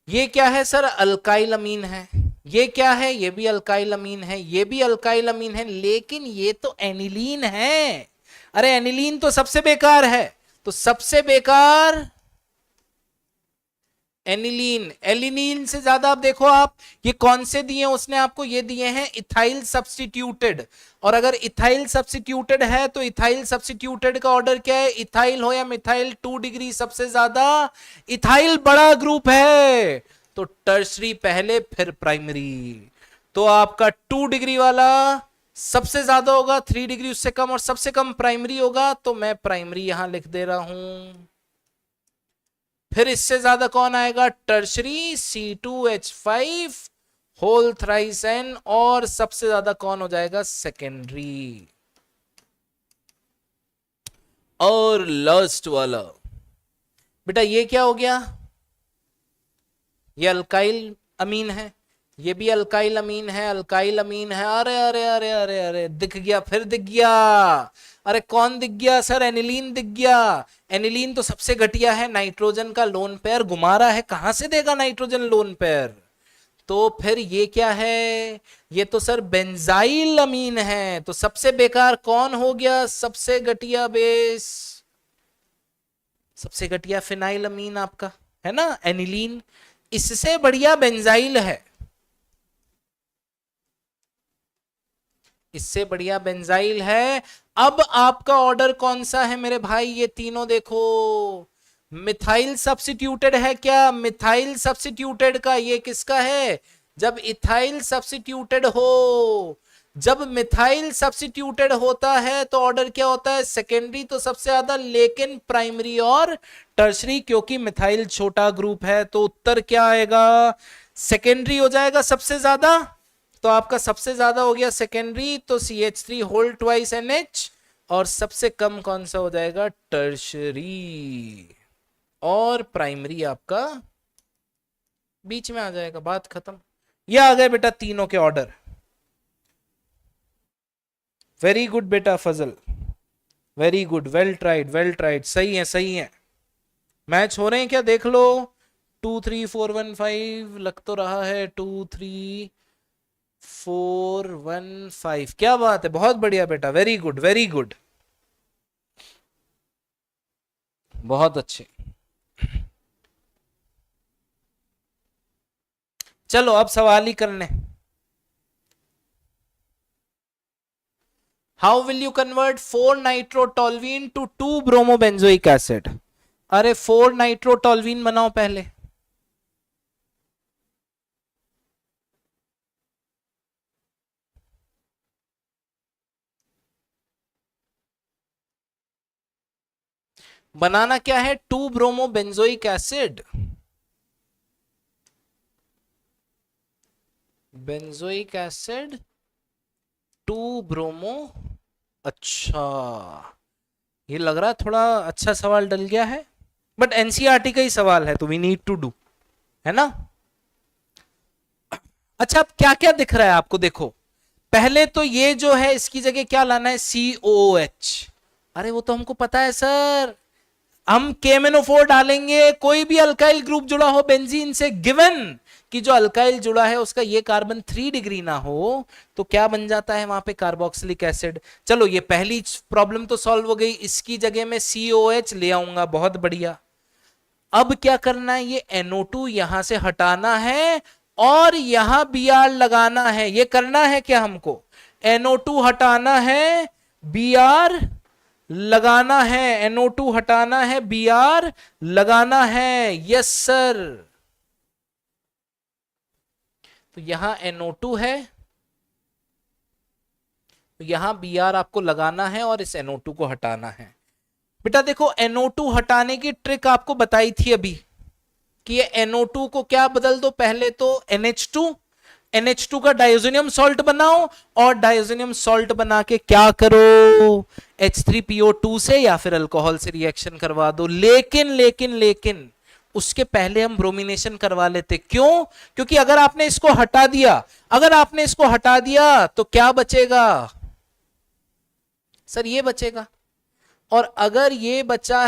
ये क्या है सर, अल्काइल अमीन है। ये क्या है, ये भी अल्काइल अमीन है, ये भी अल्काइल अमीन है, लेकिन ये तो एनिलीन है। अरे एनिलीन तो सबसे बेकार है, तो सबसे बेकार एनिलीन। एलिनीन से ज्यादा आप देखो, आप ये कौन से दिए उसने आपको, ये दिए हैं इथाइल सब्स्टिट्यूटेड। और अगर इथाइल सब्स्टिट्यूटेड है तो इथाइल सब्स्टिट्यूटेड का ऑर्डर क्या है, इथाइल हो या मिथाइल, 2 डिग्री सबसे ज्यादा, इथाइल बड़ा ग्रुप है, तो टर्शरी पहले फिर प्राइमरी। तो आपका 2 डिग्री वाला सबसे ज्यादा होगा, 3 डिग्री उससे कम, और सबसे कम प्राइमरी होगा, तो मैं प्राइमरी यहां लिख दे रहा हूं। फिर इससे ज्यादा कौन आएगा, tertiary, C2H5 whole thrice N, और सबसे ज्यादा कौन हो जाएगा, सेकेंडरी। और लास्ट वाला बेटा ये क्या हो गया, ये अल्काइल अमीन है, ये भी अल्काइल अमीन है, अल्काइल अमीन है। अरे अरे अरे अरे अरे, दिख गया, फिर दिख गया। अरे कौन दिख गया सर, एनिलीन दिख गया। एनिलीन तो सबसे घटिया है, नाइट्रोजन का लोन पेयर घुमा रहा है, कहां से देगा नाइट्रोजन लोन पेयर। तो फिर ये क्या है, ये तो सर बेंजाइल अमीन है। तो सबसे बेकार कौन हो गया, सबसे घटिया बेस, सबसे घटिया फिनाइल अमीन आपका है ना, एनिलीन। इससे बढ़िया बेंजाइल है, इससे बढ़िया बेंजाइल है। अब आपका ऑर्डर कौन सा है मेरे भाई, ये तीनों देखो, मिथाइल सब्स्टिट्यूटेड है क्या, मिथाइल सब्स्टिट्यूटेड का ये किसका है, जब इथाइल सब्स्टिट्यूटेड हो, जब मिथाइल सब्स्टिट्यूटेड होता है तो ऑर्डर क्या होता है, सेकेंडरी तो सबसे ज्यादा, लेकिन प्राइमरी और टर्शरी, क्योंकि मिथाइल छोटा ग्रुप है, तो उत्तर क्या आएगा, सेकेंडरी हो जाएगा सबसे ज्यादा। तो आपका सबसे ज्यादा हो गया सेकेंडरी, तो CH3 होल ट्वाइस NH, और सबसे कम कौन सा हो जाएगा, टर्शरी। और प्राइमरी आपका बीच में आ जाएगा, बात खत्म। ये आ गए बेटा तीनों के ऑर्डर। वेरी गुड बेटा Fazal, very good, well tried well tried, सही है सही है। मैच हो रहे हैं क्या, देख लो, 2 3 4 1 5 लग तो रहा है, 2 3 4 1 5, क्या बात है, बहुत बढ़िया बेटा, वेरी गुड वेरी गुड, बहुत अच्छे। चलो अब सवाल ही करने। How will you convert 4 nitrotoluene to 2 bromobenzoic acid. अरे 4 नाइट्रोटोल्वीन बनाओ पहले। बनाना क्या है, 2 bromobenzoic acid, benzoic acid 2 bromo. अच्छा, ये लग रहा है थोड़ा अच्छा सवाल डल गया है। बट एनसीईआरटी का ही सवाल है तो वी नीड टू डू, है ना। अच्छा अब क्या क्या दिख रहा है आपको, देखो पहले तो ये जो है इसकी जगह क्या लाना है, COOH। अरे वो तो हमको पता है सर, हम KMnO4 डालेंगे, कोई भी अल्काइल ग्रुप जुड़ा हो बेंजीन से, गिवन कि जो अल्काइल जुड़ा है उसका ये कार्बन 3 डिग्री ना हो, तो क्या बन जाता है वहां पे, कार्बोक्सिलिक एसिड। चलो ये पहली प्रॉब्लम तो सॉल्व हो गई, इसकी जगह में COH ले आऊंगा, बहुत बढ़िया। अब क्या करना है, ये NO2 यहां से हटाना है और यहां Br लगाना है, ये करना है क्या हमको, NO2 हटाना है, Br लगाना है, NO2 हटाना है, Br लगाना है, यस सर। तो यहां NO2 है, तो यहां Br आपको लगाना है और इस NO2 को हटाना है। बेटा देखो NO2 हटाने की ट्रिक आपको बताई थी अभी, कि ये NO2 को क्या बदल दो, पहले तो NH2 का डाइओजेनियम सॉल्ट बनाओ, और डाइओजेनियम सॉल्ट बना के क्या करो, H3PO2 से या फिर अल्कोहल से रिएक्शन करवा दो। लेकिन लेकिन लेकिन उसके पहले हम ब्रोमिनेशन करवा लेते, क्यों, क्योंकि अगर आपने इसको हटा दिया, तो क्या बचेगा सर, ये बचेगा। और अगर ये बचा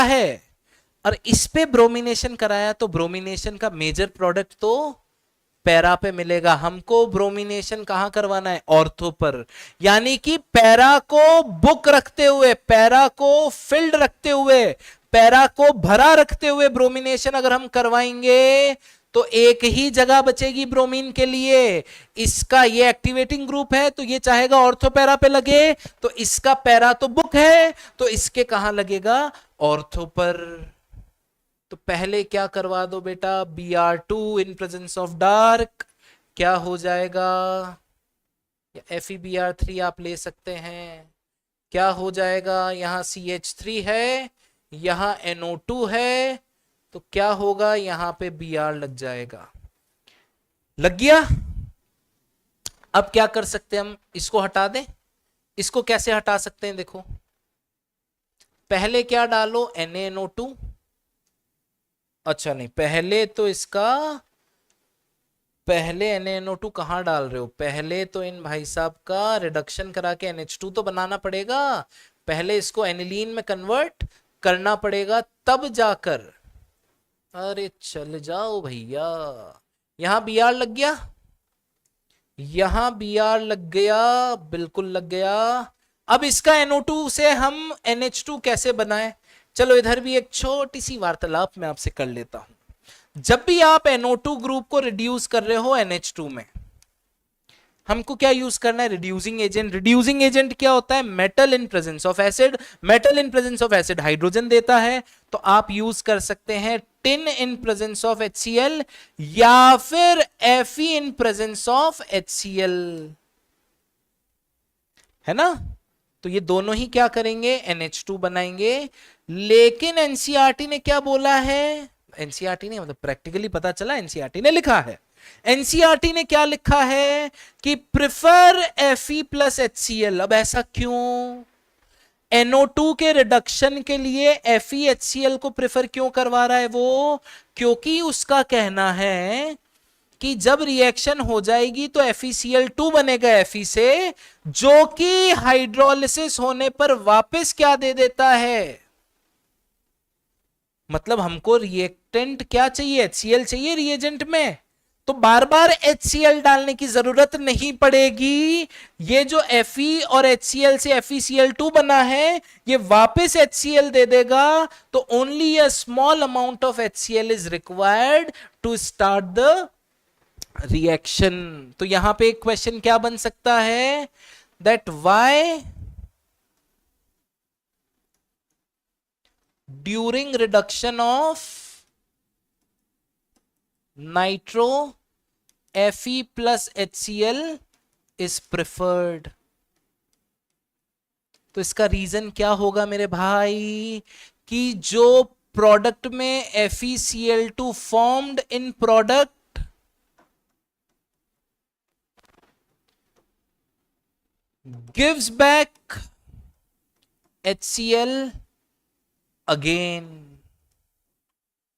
है और इस पे ब्रोमिनेशन कराया, तो ब्रोमिनेशन का मेजर प्रोडक्ट तो पैरा पे मिलेगा। हमको ब्रोमिनेशन कहां करवाना है, ऑर्थो पर, यानी कि पैरा को बुक रखते हुए, पैरा को फिल्ड रखते हुए, पैरा को भरा रखते हुए ब्रोमिनेशन अगर हम करवाएंगे तो एक ही जगह बचेगी ब्रोमीन के लिए। इसका ये एक्टिवेटिंग ग्रुप है तो ये चाहेगा ऑर्थो पैरा पे लगे, तो इसका पैरा तो बुक है तो इसके कहां लगेगा, ऑर्थो पर। तो पहले क्या करवा दो बेटा, Br2 in presence of dark क्या हो जाएगा, या FeBr3 आप ले सकते हैं, क्या हो जाएगा, यहां CH3 है, यहां NO2 है, तो क्या होगा, यहां पे Br लग जाएगा, लग गया। अब क्या कर सकते हैं, हम इसको हटा दें। इसको कैसे हटा सकते हैं, देखो पहले क्या डालो, NaNO2, अच्छा नहीं, पहले NaNO2 कहां डाल रहे हो, पहले तो इन भाई साहब का रिडक्शन करा के NH2 तो बनाना पड़ेगा, पहले इसको एनिलीन में कन्वर्ट करना पड़ेगा तब जाकर। अरे चल जाओ भैया, यहां Br लग गया, यहां Br लग गया, बिल्कुल लग गया। अब इसका NO2 से हम NH2 कैसे बनाएं, चलो इधर भी एक छोटी सी वार्तालाप मैं आपसे कर लेता हूं। जब भी आप NO2 ग्रुप को रिड्यूस कर रहे हो NH2 में, हमको क्या यूज करना है, रिड्यूसिंग एजेंट। रिड्यूसिंग एजेंट क्या होता है, metal in presence of acid, metal in presence of acid hydrogen देता है, तो आप यूज कर सकते हैं tin in presence of HCl या फिर Fe in presence of HCl, है ना। तो ये दोनों ही क्या करेंगे, NH2 बनाएंगे। लेकिन एनसीईआरटी ने क्या बोला है, एनसीईआरटी ने मतलब प्रैक्टिकली पता चला, एनसीईआरटी ने लिखा है, एनसीईआरटी ने क्या लिखा है कि प्रिफर Fe प्लस HCl। अब ऐसा क्यों, NO2 के रिडक्शन के लिए FeHCl को प्रेफर क्यों करवा रहा है वो, क्योंकि उसका कहना है कि जब रिएक्शन हो जाएगी तो FeCl2 बनेगा Fe से, जो कि हाइड्रोलिसिस होने पर वापस क्या दे देता है, मतलब हमको रिएक्टेंट क्या चाहिए, HCl चाहिए रिएजेंट में, तो बार बार HCl डालने की जरूरत नहीं पड़ेगी। ये जो Fe और HCl से FeCl2 बना है ये वापस HCl दे देगा, तो only a small amount of HCl is required to start the reaction. तो यहां पे एक क्वेश्चन क्या बन सकता है, that why during reduction of nitro Fe plus HCl is preferred. तो इसका रीजन क्या होगा मेरे भाई, कि जो प्रोडक्ट में FeCl2 formed in product gives back HCl again,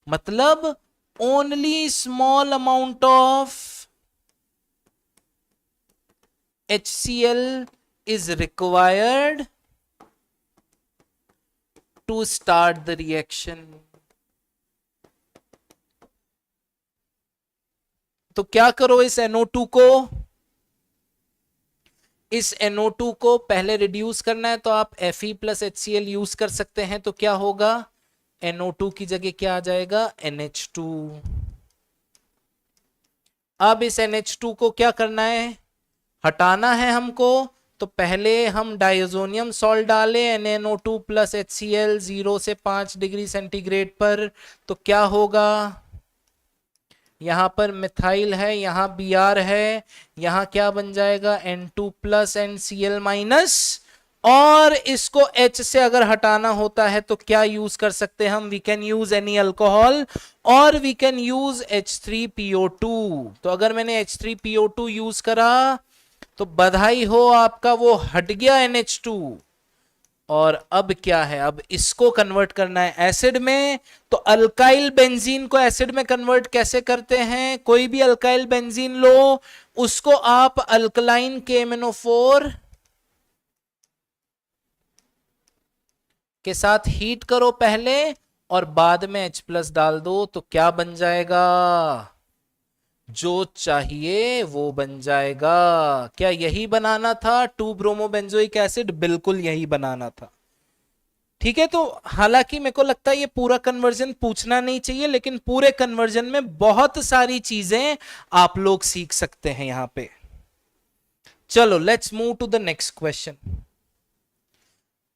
मतलब only small amount of HCl is required to start the reaction. तो क्या करो, इस NO2 को, इस NO2 को पहले रिड्यूस करना है तो आप Fe प्लस HCl यूज कर सकते हैं। तो क्या होगा, NO2 की जगह क्या आ जाएगा, NH2। अब इस NH2 को क्या करना है, हटाना है हमको। तो पहले हम डायजोनियम सॉल्ट डालें, NaNO2 प्लस HCl 0 से 5 डिग्री सेंटीग्रेड पर। तो क्या होगा, यहां पर मिथाइल है, यहां Br है, यहां क्या बन जाएगा, N2 प्लस NCl माइनस। और इसको H से अगर हटाना होता है तो क्या यूज कर सकते हैं हम, we can use any alcohol और वी कैन यूज H3PO2। तो अगर मैंने H3PO2 यूज करा तो बधाई हो आपका, वो हट गया NH2। और अब क्या है, अब इसको कन्वर्ट करना है एसिड में। तो अल्काइल बेंजीन को एसिड में कन्वर्ट कैसे करते हैं, कोई भी अल्काइल बेंजीन लो, उसको आप अल्कलाइन KMnO4 के साथ हीट करो पहले और बाद में H+ डाल दो। तो क्या बन जाएगा, जो चाहिए वो बन जाएगा। क्या यही बनाना था 2 ब्रोमो बेंजोइक एसिड, बिल्कुल यही बनाना था। ठीक है, तो हालांकि मेरे को लगता है ये पूरा कन्वर्जन पूछना नहीं चाहिए, लेकिन पूरे कन्वर्जन में बहुत सारी चीजें आप लोग सीख सकते हैं यहां पे। चलो let's move to the next question.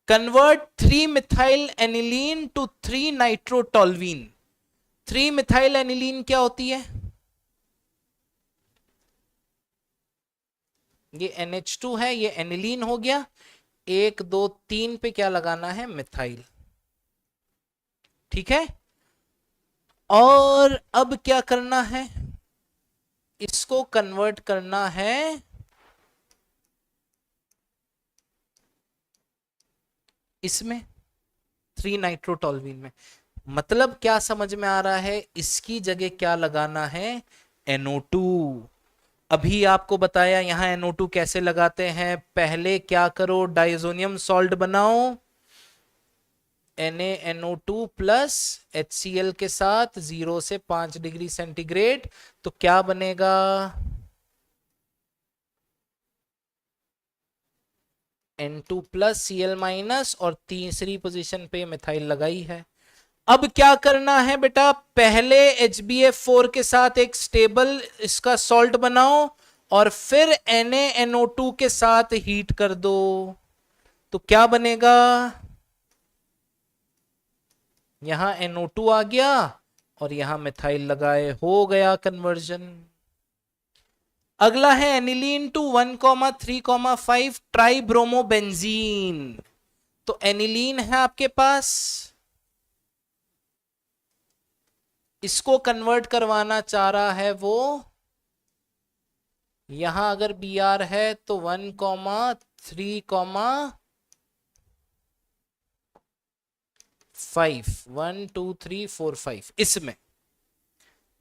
Convert three methyl aniline to three nitrotoluene. Three methyl aniline क्या होती है, ये NH2 है, ये एनिलीन हो गया। 1 2 3 पे क्या लगाना है, मिथाइल। ठीक है, और अब क्या करना है, इसको कन्वर्ट करना है इसमें 3-नाइट्रोटोल्यूइन में। मतलब क्या समझ में आ रहा है, इसकी जगह क्या लगाना है, NO2। अभी आपको बताया यहां NO2 कैसे लगाते हैं। पहले क्या करो, डायजोनियम सॉल्ट बनाओ NaNO2 प्लस HCl के साथ 0 से 5 डिग्री सेंटीग्रेड। तो क्या बनेगा, N2 प्लस Cl माइनस, और तीसरी पोजीशन पे मिथाइल लगाई है। अब क्या करना है बेटा, पहले HbF4 के साथ एक स्टेबल इसका सॉल्ट बनाओ और फिर NaNO2 के साथ हीट कर दो। तो क्या बनेगा, यहां NO2 आ गया और यहां मिथाइल लगाए, हो गया कन्वर्जन। अगला है एनिलीन टू 1,3,5 ट्राइब्रोमोबेंजीन। तो एनिलीन है आपके पास, इसको कन्वर्ट करवाना चाह रहा है वो। यहां अगर Br है तो 1,3,5 1 2 3 4 5। इसमें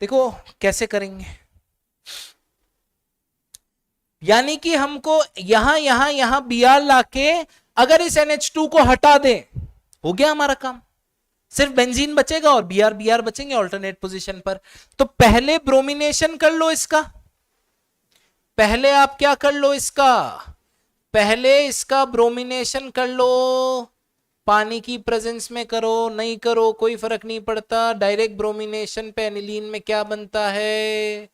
देखो कैसे करेंगे, यानी कि हमको यहां यहां यहां Br लाके अगर इस NH2 को हटा दें, हो गया हमारा काम। सिर्फ बेंजीन बचेगा और Br बचेंगे ऑल्टरनेट पोजीशन पर। तो पहले ब्रोमिनेशन कर लो इसका, पहले आप क्या कर लो इसका, पहले इसका ब्रोमिनेशन कर लो। पानी की प्रेजेंस में करो, नहीं करो कोई फर्क नहीं पड़ता। डायरेक्ट ब्रोमिनेशन पे एनिलीन में क्या बनता है,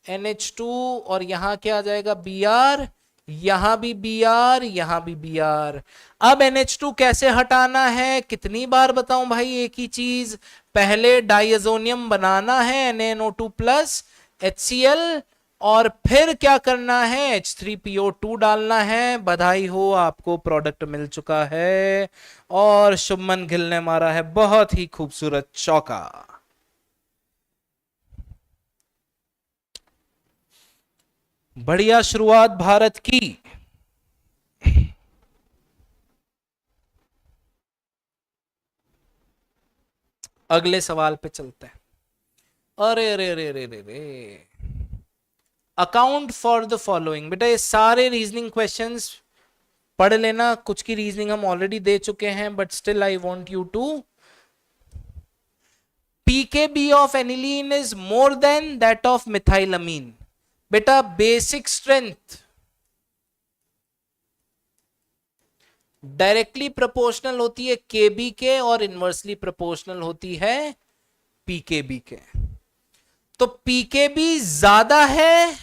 NH2, और यहां क्या आ जाएगा, Br। यहां भी Br, यहां भी Br। अब NH2 कैसे हटाना है, कितनी बार बताऊं भाई एक ही चीज, पहले डायजोनियम बनाना है NaNO2 प्लस HCl, और फिर क्या करना है, H3PO2 डालना है। बधाई हो, आपको प्रोडक्ट मिल चुका है और शुभमन गिल ने मारा है बहुत ही खूबसूरत चौका। बढ़िया शुरुआत भारत की। अगले सवाल पे चलते हैं। अरे अरे अरे अरे अरे अरे, अकाउंट फॉर द फॉलोइंग। बेटा ये सारे रीजनिंग क्वेश्चंस पढ़ लेना, कुछ की रीजनिंग हम ऑलरेडी दे चुके हैं, but still I want you to. PKb of aniline is more than that of methylamine. बेटा बेसिक स्ट्रेंथ डायरेक्टली प्रोपोर्शनल होती है केबी के और इनवर्सली प्रोपोर्शनल होती है पीकेबी के। तो पीकेबी ज्यादा है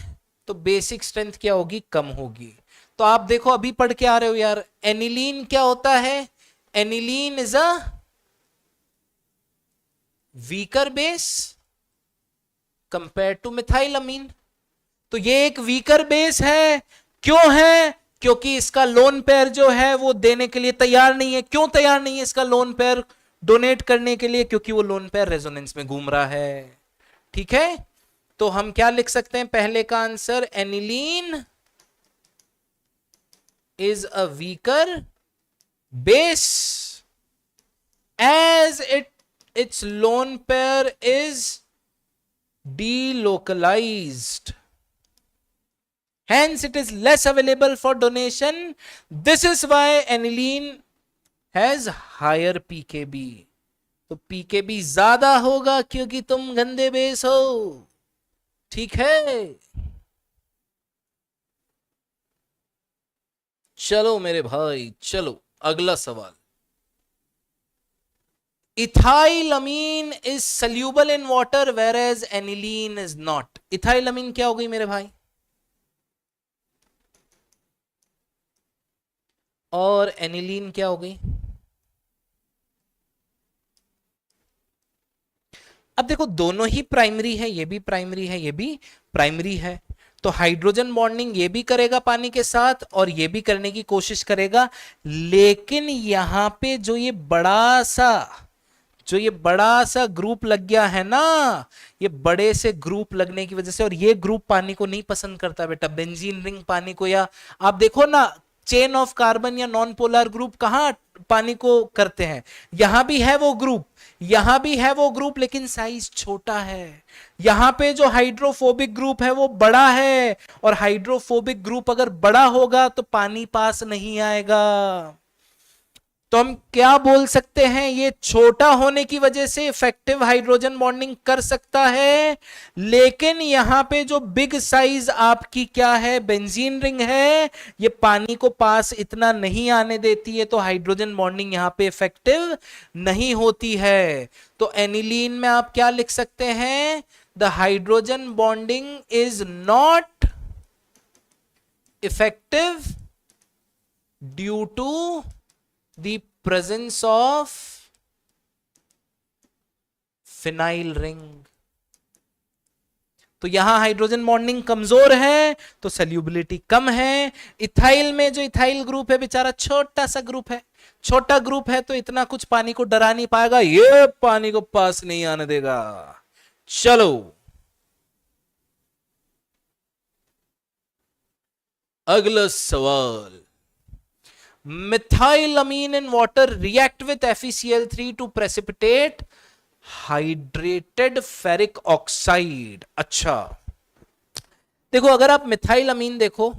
तो बेसिक स्ट्रेंथ क्या होगी, कम होगी। तो आप देखो अभी पढ़ के आ रहे हो यार, एनिलीन क्या होता है, aniline is a weaker base compare to methylamine. तो ये एक वीकर बेस है, क्यों है, क्योंकि इसका लोन पेयर जो है वो देने के लिए तैयार नहीं है। क्यों तैयार नहीं है इसका लोन पेयर डोनेट करने के लिए, क्योंकि वो लोन पेयर रेजोनेंस में घूम रहा है। ठीक है, तो हम क्या लिख सकते हैं, पहले का answer aniline is a weaker base as its lone pair is delocalized, hence it is less available for donation. This is why aniline has higher pkb। तो pkb ज्यादा होगा क्योंकि तुम गंदे बेस हो। ठीक है, चलो मेरे भाई चलो अगला सवाल। Ethylamine is soluble in water whereas aniline is not. Ethylamine क्या हो गई मेरे भाई, और एनिलीन क्या हो गई। अब देखो दोनों ही प्राइमरी है, ये भी प्राइमरी है, ये भी प्राइमरी है। तो हाइड्रोजन बॉन्डिंग ये भी करेगा पानी के साथ और ये भी करने की कोशिश करेगा, लेकिन यहां पे जो ये बड़ा सा ग्रुप लग गया है ना, ये बड़े से ग्रुप लगने की वजह से, और ये ग्रुप पानी को नहीं पसंद करता बेटा, बेंजीन रिंग पानी को, या आप देखो ना चेन ऑफ कार्बन या नॉन पोलर ग्रुप कहां पानी को करते हैं, यहां भी है वो ग्रुप, यहां भी है वो ग्रुप, लेकिन साइज छोटा है। यहां पे जो हाइड्रोफोबिक ग्रुप है वो बड़ा है, और हाइड्रोफोबिक ग्रुप अगर बड़ा होगा तो पानी पास नहीं आएगा। तो हम क्या बोल सकते हैं, ये छोटा होने की वजह से इफेक्टिव हाइड्रोजन बॉन्डिंग कर सकता है, लेकिन यहां पे जो बिग साइज आपकी क्या है, बेंजीन रिंग है, ये पानी को पास इतना नहीं आने देती है, तो हाइड्रोजन बॉन्डिंग यहां पे इफेक्टिव नहीं होती है। तो एनिलीन में आप क्या लिख सकते हैं, the hydrogen bonding is not effective due to the presence of phenyl ring। तो यहां हाइड्रोजन बॉन्डिंग कमजोर है तो सल्यूबिलिटी कम है। इथाइल में जो इथाइल ग्रुप है बेचारा छोटा सा ग्रुप है, छोटा ग्रुप है, तो इतना कुछ पानी को डरा नहीं पाएगा, ये पानी को पास नहीं आने देगा। चलो अगला सवाल। Methylamine in water react with FeCl3 to precipitate hydrated ferric oxide। अच्छा देखो, अगर आप मिथाइलमीन देखो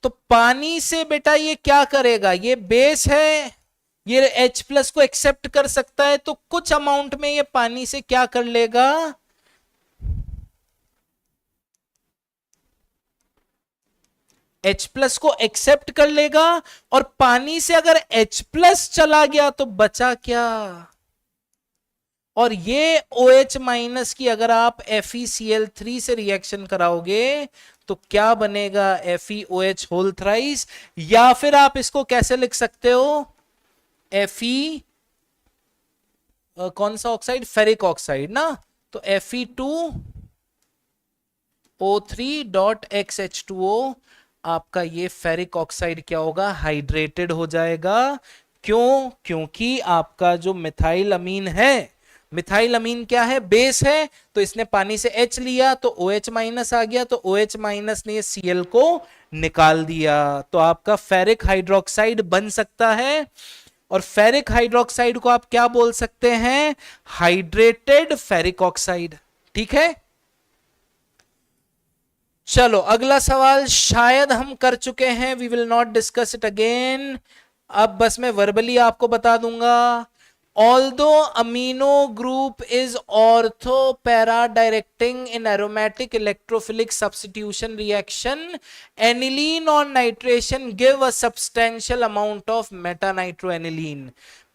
तो पानी से बेटा ये क्या करेगा, ये बेस है, ये H+ को एक्सेप्ट कर सकता है, तो कुछ अमाउंट में ये पानी से क्या कर लेगा, H+ को एक्सेप्ट कर लेगा, और पानी से अगर H+ चला गया तो बचा क्या, और ये OH- की अगर आप FeCl3 से रिएक्शन कराओगे तो क्या बनेगा, FeOH होल थ्राइस, या फिर आप इसको कैसे लिख सकते हो, Fe कौन सा ऑक्साइड, फेरिक ऑक्साइड ना, तो Fe2O3.XH2O आपका ये फेरिक ऑक्साइड क्या होगा, हाइड्रेटेड हो जाएगा। क्यों, क्योंकि आपका जो मिथाइलमीन है, मिथाइलमीन क्या है, बेस है, तो इसने पानी से H लिया तो OH- आ गया, तो OH- ने Cl को निकाल दिया, तो आपका फेरिक हाइड्रोक्साइड बन सकता है। और फेरिक हाइड्रोक्साइड को आप क्या बोल सकते हैं? Hydrated ferric oxide. ठीक है, चलो अगला सवाल शायद हम कर चुके हैं, we will not discuss it again. अब बस मैं वर्बली आपको बता दूंगा। Although amino group is ortho para directing in aromatic electrophilic substitution reaction, aniline on nitration give a substantial amount of meta nitroaniline।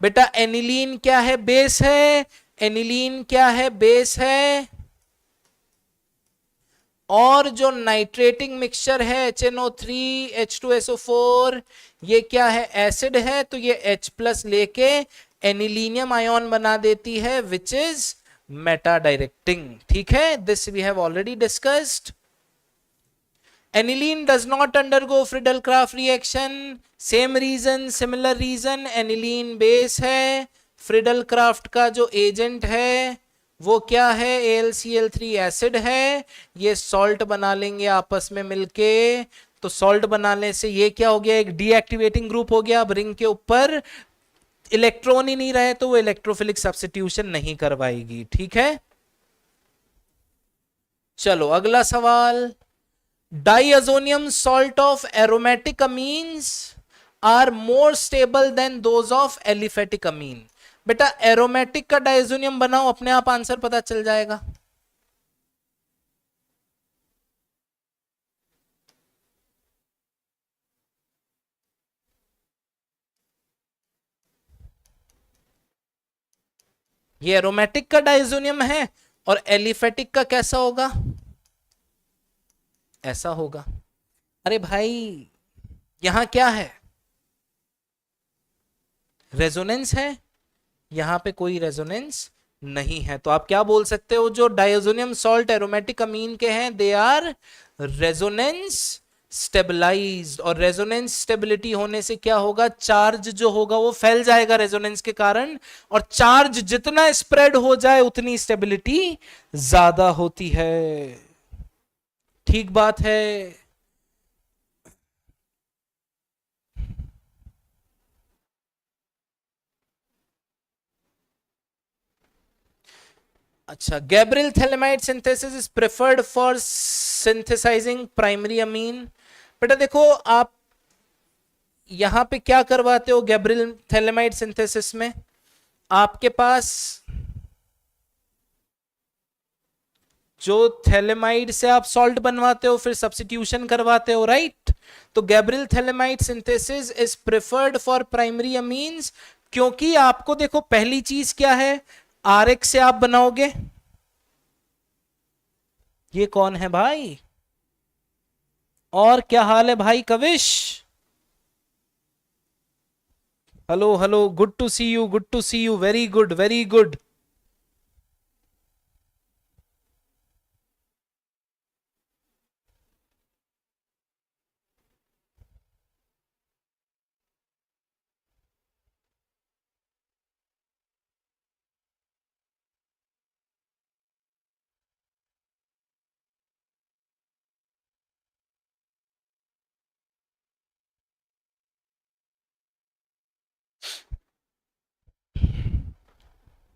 बेटा एनिलीन क्या है? बेस है। एनिलीन क्या है? बेस है। और जो नाइट्रेटिंग मिक्सचर है HNO3 H2SO4 ये क्या है? एसिड है। तो ये H प्लस लेके एनिलीनियम आयोन बना देती है विच इज मेटा डायरेक्टिंग। ठीक है, this we have already discussed. Aniline does not undergo Friedel Crafts reaction, same reason, similar reason. Aniline base है। फ्रिडल क्राफ्ट का जो एजेंट है वो क्या है? AlCl3 एसिड है। ये सॉल्ट बना लेंगे आपस में मिलके। तो सॉल्ट बनाने से ये क्या हो गया? एक डीएक्टिवेटिंग ग्रुप हो गया। अब रिंग के ऊपर इलेक्ट्रॉन ही नहीं रहे तो वो इलेक्ट्रोफिलिक सब्स्टिट्यूशन नहीं करवाएगी। ठीक है, चलो अगला सवाल। Diazonium salt of aromatic amines are more stable than those of aliphatic amine. बेटा एरोमेटिक का डाइअजोनियम बनाओ, अपने आप आंसर पता चल जाएगा। ये एरोमेटिक का डाइअजोनियम है और एलिफेटिक का कैसा होगा? ऐसा होगा। अरे भाई यहां क्या है? रेजोनेंस है। यहां पे कोई रेजोनेंस नहीं है। तो आप क्या बोल सकते हो? जो डाइअजोनियम सॉल्ट एरोमेटिक अमीन के हैं दे आर रेजोनेंस स्टेबलाइज्ड। और रेजोनेंस स्टेबिलिटी होने से क्या होगा? चार्ज जो होगा वो फैल जाएगा रेजोनेंस के कारण, और चार्ज जितना स्प्रेड हो जाए उतनी स्टेबिलिटी ज्यादा होती है। ठीक बात है। अच्छा, Gabriel phthalimide synthesis is preferred for synthesising primary amine. बेटा देखो आप यहां पे क्या करवाते हो गैब्रियल थैलेमाइड सिंथेसिस में? आपके पास जो थैलेमाइड से आप सॉल्ट बनवाते हो फिर सब्स्टिट्यूशन करवाते हो, राइट? तो Gabriel phthalimide synthesis is preferred for primary amines, क्योंकि आपको देखो पहली चीज क्या है? RX से आप बनाओगे। ये कौन है भाई? और क्या हाल है भाई Kavish? Hello hello, good to see you, good to see you, very good very good.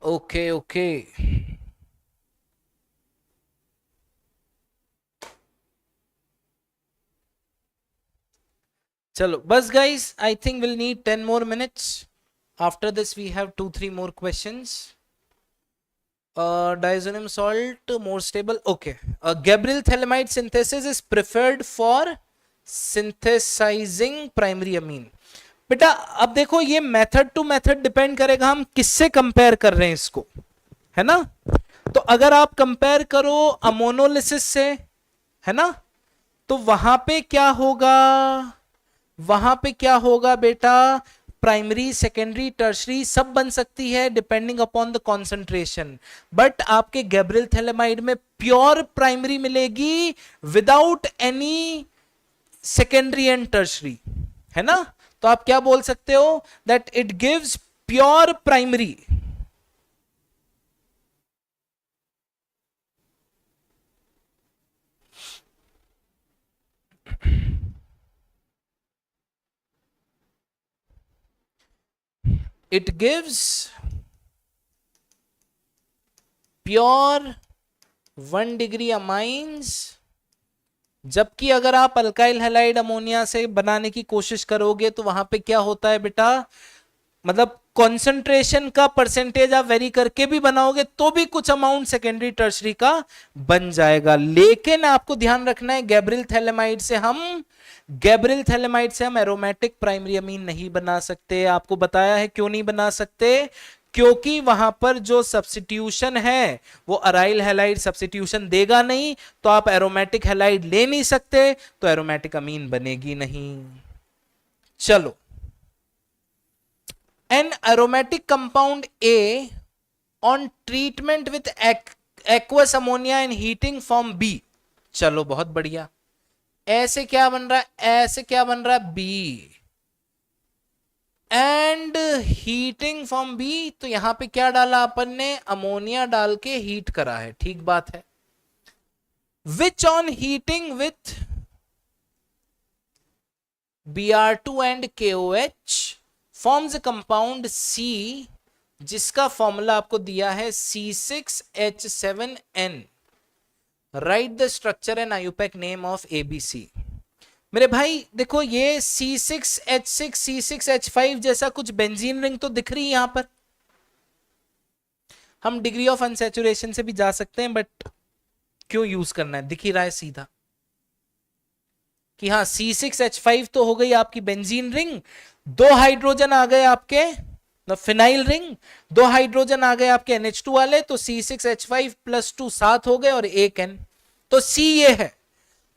Okay okay, चलो बस guys, I think will need 10 more minutes. After this we have 2-3 more questions. Diazonium salt more stable. Okay, Gabriel thalamide synthesis is preferred for synthesizing primary amine. बेटा अब देखो ये method to method depend करेगा हम किससे compare कर रहे हैं इसको, है ना? तो अगर आप कंपेयर करो अमोनोलिसिस से, है ना, तो वहां पे क्या होगा? वहां पे क्या होगा बेटा? प्राइमरी, सेकेंडरी, टर्शरी सब बन सकती है depending upon the concentration. But आपके गैब्रियल थैलेमाइड में प्योर प्राइमरी मिलेगी without any secondary and tertiary, है ना? तो आप क्या बोल सकते हो? That it gives pure primary. It gives pure 1 degree amines, जबकि अगर आप अल्काइल हैलाइड अमोनिया से बनाने की कोशिश करोगे तो वहां पे क्या होता है बेटा, मतलब कॉन्सेंट्रेशन का परसेंटेज आप वेरी करके भी बनाओगे तो भी कुछ अमाउंट सेकेंडरी टर्शरी का बन जाएगा। लेकिन आपको ध्यान रखना है गैब्रिल थैलेमाइड से हम एरोमेटिक प्राइमरी अमीन नहीं बना सकते। आपको बताया है क्यों नहीं बना सकते, क्योंकि वहां पर जो सब्स्टिट्यूशन है वो अराइल हैलाइड सब्स्टिट्यूशन देगा नहीं, तो आप एरोमेटिक हैलाइड ले नहीं सकते, तो एरोमेटिक अमीन बनेगी नहीं। चलो, an aromatic compound A on treatment with aqueous ammonia and heating form B. चलो बहुत बढ़िया, ऐसे क्या बन रहा है, ऐसे क्या बन रहा है, B and heating from B. तो यहां पे क्या डाला अपन ने, अमोनिया डाल के हीट करा है, ठीक बात है। Which on heating with Br2 and KOH forms compound C, जिसका फॉर्मूला आपको दिया है C6H7N। Write the structure and IUPAC name of ABC। मेरे भाई देखो, ये C6H6 C6H5 जैसा कुछ बेंजीन रिंग तो दिख रही है यहां पर। हम डिग्री ऑफ अनसैचुरेशन से भी जा सकते हैं, बट क्यों यूज करना है, दिख ही रहा है सीधा कि हाँ C6H5 तो हो गई आपकी बेंजीन रिंग, 2 हाइड्रोजन आ गए आपके फिनाइल रिंग, 2 हाइड्रोजन आ गए आपके NH2 वाले, तो C6H5 + 2 7 हो गए और 1 N, तो C ये है।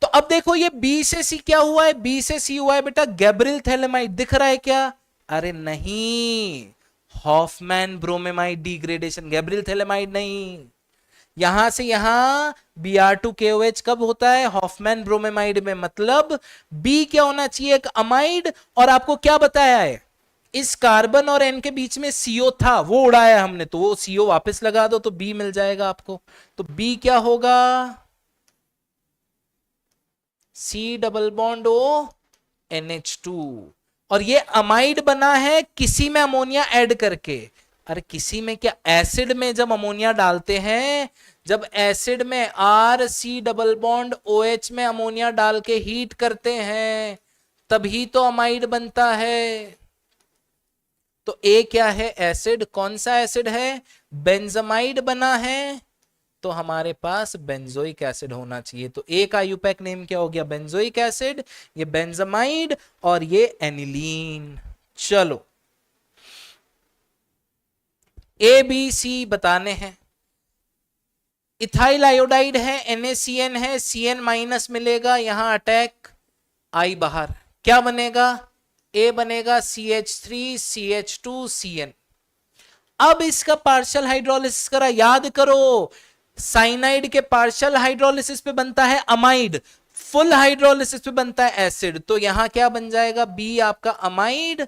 तो अब देखो ये B से C क्या हुआ है, B से C हुआ है बेटा गैब्रिल थैलेमाइड, दिख रहा है क्या, अरे नहीं, हॉफमैन ब्रोमेमाइड डिग्रेडेशन, गैब्रिल थैलेमाइड नहीं। यहां से यहां Br2KOH कब होता है, हॉफमैन ब्रोमेमाइड में, मतलब B क्या होना चाहिए, एक अमाइड, और आपको क्या बताया है, इस कार्बन और N के बीच में CO था, वो उड़ाया हमने, तो वो CO वापस लगा दो तो B मिल जाएगा आपको। तो B क्या होगा, C double bond O NH2, और ये अमाइड बना है किसी में अमोनिया ऐड करके। अरे किसी में क्या, एसिड में जब अमोनिया डालते हैं, जब एसिड में RC डबल बॉन्ड OH में अमोनिया डाल के हीट करते हैं तभी तो अमाइड बनता है। तो ए क्या है, एसिड, कौन सा एसिड है, बेंजामाइड बना है, तो हमारे पास बेंजोइक एसिड होना चाहिए। तो ए का यूपैक नेम क्या हो गया, बेंजोइक एसिड, ये बेंजामाइड और ये एनिलीन। चलो ABC बताने हैं। इथाइल आयोडाइड है, NaCN है, CN माइनस मिलेगा, यहां अटैक, आई बाहर, क्या बनेगा, A बनेगा CH3 CH2 CN। अब इसका पार्शियल हाइड्रोलिसिस करा, याद करो साइनाइड के पार्शियल हाइड्रोलिसिस पे बनता है अमाइड, फुल हाइड्रोलिसिस पे बनता है एसिड, तो यहां क्या बन जाएगा, B आपका अमाइड।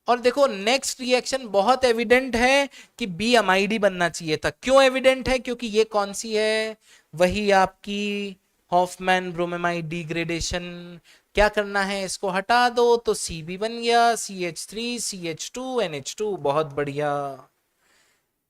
और देखो नेक्स्ट रिएक्शन बहुत एविडेंट है कि बी अमाइड ही बनना चाहिए था। क्यों एविडेंट है, क्योंकि ये कौन सी है, वही आपकी हॉफमैन ब्रोमेमाइड डिग्रेडेशन। क्या करना है, इसको हटा दो तो सी भी बन गया, CH3 CH2 NH2, बहुत बढ़िया।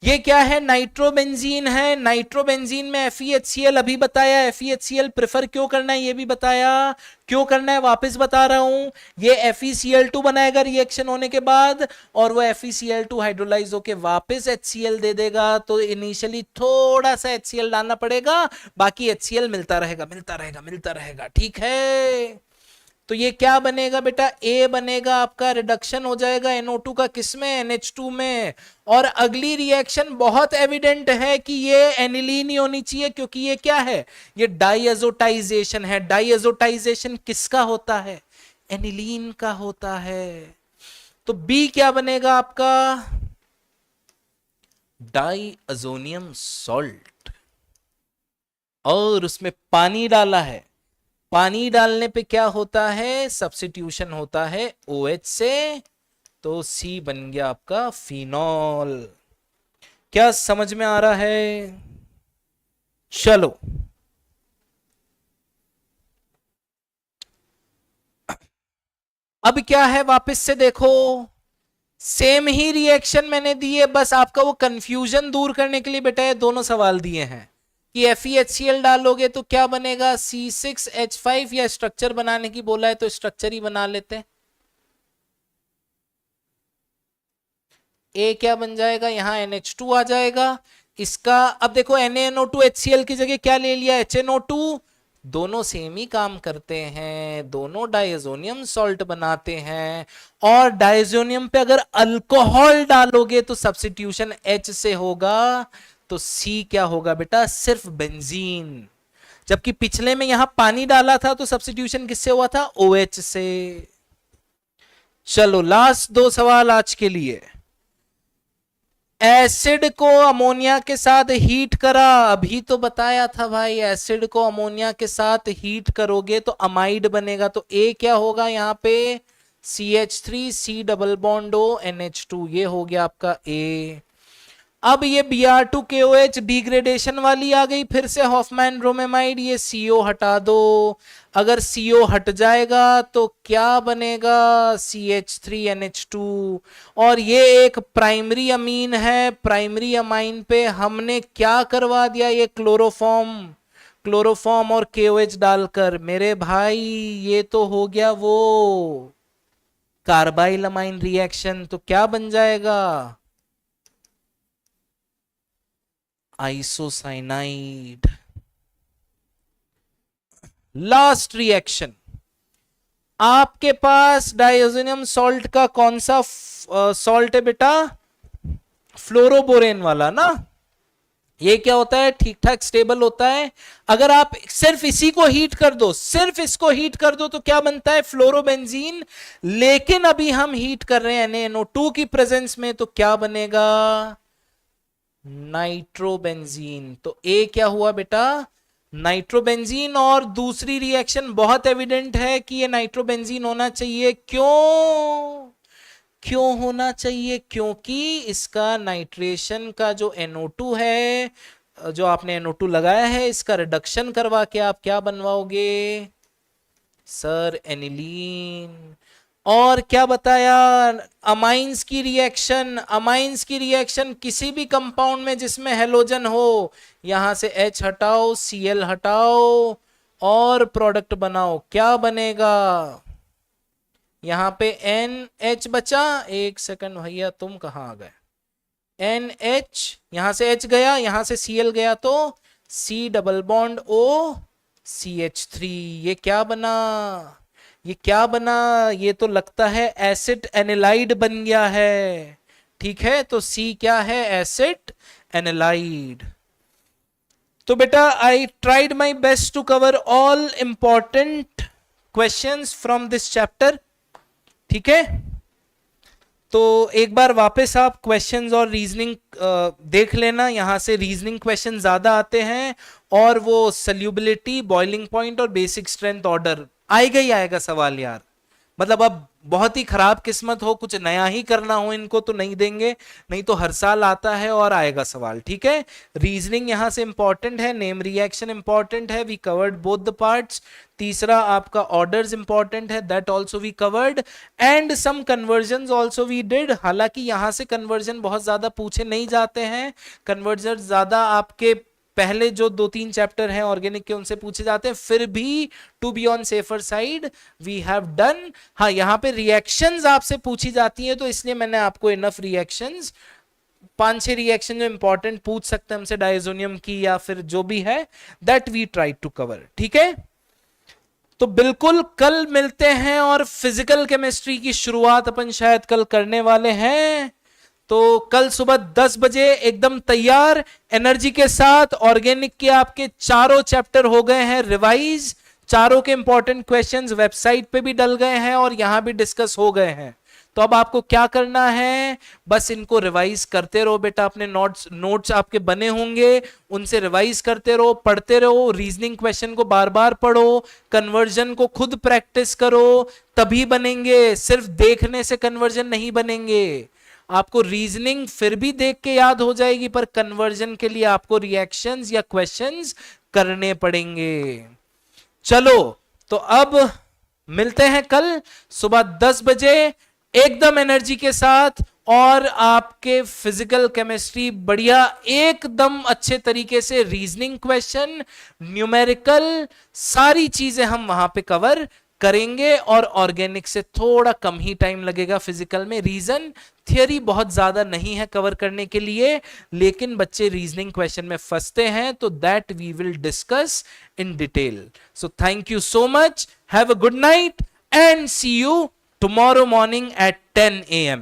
ये क्या है, नाइट्रोबेंजीन है, नाइट्रोबेंजीन में FeHCl अभी बताया, FeHCl प्रेफर क्यों करना है ये भी बताया, क्यों करना है वापस बता रहा हूं, ये FeCl2 बनाएगा रिएक्शन होने के बाद, और वो FeCl2 हाइड्रोलाइज होके वापस HCl दे देगा, तो इनिशियली थोड़ा सा HCl डालना पड़ेगा, बाकी HCl मिलता रहेगा मिलता रहेगा मिलता रहेगा, ठीक है। तो ये क्या बनेगा बेटा, ए बनेगा आपका, रिडक्शन हो जाएगा NO2 का किसमें, NH2 में। और अगली रिएक्शन बहुत एविडेंट है कि ये एनिलीन ही होनी चाहिए, क्योंकि ये क्या है, ये डाइएजोटाइजेशन है। डाइएजोटाइजेशन किसका होता है, एनिलीन का होता है। तो बी क्या बनेगा आपका, डाइअजोनियम सॉल्ट, और उसमें पानी डाला है, पानी डालने पे क्या होता है, सब्स्टिट्यूशन होता है OH से, तो C बन गया आपका फिनॉल। क्या समझ में आ रहा है, चलो अब क्या है, वापस से देखो, सेम ही रिएक्शन मैंने दी है, बस आपका वो कंफ्यूजन दूर करने के लिए बेटा ये दोनों सवाल दिए हैं कि FeHCl डालोगे तो क्या बनेगा, C6H5, या स्ट्रक्चर बनाने की बोला है तो स्ट्रक्चर ही बना लेते हैं। ए क्या बन जाएगा, यहां NH2 आ जाएगा इसका। अब देखो NaNO2 HCl की जगह क्या ले लिया, HNO2, दोनों सेम ही काम करते हैं, दोनों डायजोनियम सॉल्ट बनाते हैं। और डायजोनियम पे अगर अल्कोहल डालोगे तो सब्स्टिट्यूशन H से होगा, तो C क्या होगा बेटा, सिर्फ बेंजीन। जबकि पिछले में यहां पानी डाला था तो सब्स्टिट्यूशन किससे हुआ था, OH से। चलो लास्ट दो सवाल आज के लिए। एसिड को अमोनिया के साथ हीट करा, अभी तो बताया था भाई, एसिड को अमोनिया के साथ हीट करोगे तो अमाइड बनेगा, तो ए क्या होगा यहां पे, CH3 C double bond O NH2, ये हो गया आपका ए। अब ये Br2KOH डिग्रेडेशन वाली आ गई फिर से, हॉफमैन ब्रोमेमाइड, ये CO हटा दो। अगर CO हट जाएगा तो क्या बनेगा, CH3NH2। और ये एक प्राइमरी अमीन है, प्राइमरी अमाइन पे हमने क्या करवा दिया, ये क्लोरोफॉर्म और KOH डालकर, मेरे भाई ये तो हो गया वो कार्बाइल अमाइन रिएक्शन। तो क्या बन जाएगा, आइसोसाइनाइड। लास्ट रिएक्शन, आपके पास डायजोनियम सॉल्ट का कौन सा सॉल्ट है बेटा, फ्लोरोबोरेन वाला ना। ये क्या होता है, ठीक ठाक स्टेबल होता है। अगर आप सिर्फ इसी को हीट कर दो, सिर्फ इसको हीट कर दो तो क्या बनता है, फ्लोरोबेंजीन। लेकिन अभी हम हीट कर रहे हैं NaNO2 की प्रेजेंस में, तो क्या बनेगा, नाइट्रोबेंजीन। तो ए क्या हुआ बेटा, नाइट्रोबेंजीन। और दूसरी रिएक्शन बहुत एविडेंट है कि ये नाइट्रोबेंजीन होना चाहिए, क्यों होना चाहिए, क्योंकि इसका नाइट्रेशन का जो NO2 है, जो आपने NO2 लगाया है, इसका रिडक्शन करवा के आप क्या बनवाओगे सर, एनिलीन। और क्या बताया, अमाइंस की रिएक्शन किसी भी कंपाउंड में जिसमें हेलोजन हो, यहां से H हटाओ, Cl हटाओ और प्रोडक्ट बनाओ, क्या बनेगा, यहां पे NH बचा। एक सेकंड भैया, तुम कहां आ गए, NH, यहां से H गया, यहां से Cl गया, तो C double bond O CH3। ये क्या बना, ये तो लगता है एसिड एनालाइड बन गया है। ठीक है, तो C क्या है, एसिड एनालाइड। तो बेटा I tried my best to cover all important questions from this chapter. ठीक है, तो एक बार वापस आप क्वेश्चंस और रीजनिंग देख लेना, यहां से रीजनिंग क्वेश्चन ज्यादा आते हैं, और वो सल्यूबिलिटी, बॉइलिंग पॉइंट और बेसिक स्ट्रेंथ ऑर्डर आएगा ही आएगा सवाल यार। मतलब अब बहुत ही खराब किस्मत हो, कुछ नया ही करना हो इनको तो नहीं देंगे, नहीं तो हर साल आता है और आएगा सवाल। ठीक है, रीजनिंग यहां से इंपॉर्टेंट है, नेम रिएक्शन इंपॉर्टेंट है, we covered both the parts. तीसरा आपका ऑर्डर्स इंपॉर्टेंट है, that also we covered, and some conversion also we did. हालांकि यहां से कन्वर्जन बहुत ज्यादा पूछे नहीं जाते हैं, कन्वर्जन ज्यादा आपके पहले जो 2-3 चैप्टर हैं ऑर्गेनिक के उनसे पूछे जाते हैं, फिर भी to be on safer side we have done. हाँ, यहाँ पे रिएक्शंस आपसे पूछी जाती हैं, तो इसलिए मैंने आपको इनफ रिएक्शंस, 5-6 रिएक्शन जो इंपॉर्टेंट पूछ सकते हैं हमसे डायजोनियम की या फिर जो भी है, that we try to cover. ठीक है, तो बिल्कुल कल मिलते हैं, और फिजिकल केमिस्ट्री की शुरुआत अपन शायद कल करने वाले हैं। तो कल सुबह 10 बजे एकदम तैयार एनर्जी के साथ। ऑर्गेनिक के आपके चारों चैप्टर हो गए हैं रिवाइज, चारों के इंपॉर्टेंट क्वेश्चंस वेबसाइट पे भी डल गए हैं और यहां भी डिस्कस हो गए हैं। तो अब आपको क्या करना है, बस इनको रिवाइज करते रहो बेटा, अपने नोट्स आपके बने होंगे, उनसे रिवाइज करते रहो, पढ़ते रहो, रीजनिंग क्वेश्चन को बार बार पढ़ो, कन्वर्जन को खुद प्रैक्टिस करो, तभी बनेंगे। सिर्फ देखने से कन्वर्जन नहीं बनेंगे, आपको रीजनिंग फिर भी देख के याद हो जाएगी, पर कन्वर्जन के लिए आपको रिएक्शंस या क्वेश्चंस करने पड़ेंगे। चलो, तो अब मिलते हैं कल सुबह 10 बजे एकदम एनर्जी के साथ, और आपके फिजिकल केमिस्ट्री बढ़िया एकदम अच्छे तरीके से, रीजनिंग क्वेश्चन, न्यूमेरिकल, सारी चीजें हम वहां पे कवर करेंगे। और ऑर्गेनिक से थोड़ा कम ही टाइम लगेगा फिजिकल में। रीजन थियरी बहुत ज्यादा नहीं है कवर करने के लिए, लेकिन बच्चे रीजनिंग क्वेश्चन में फंसते हैं, तो that we will discuss in detail. So thank you so much, have a good night and see you tomorrow morning at 10 a.m.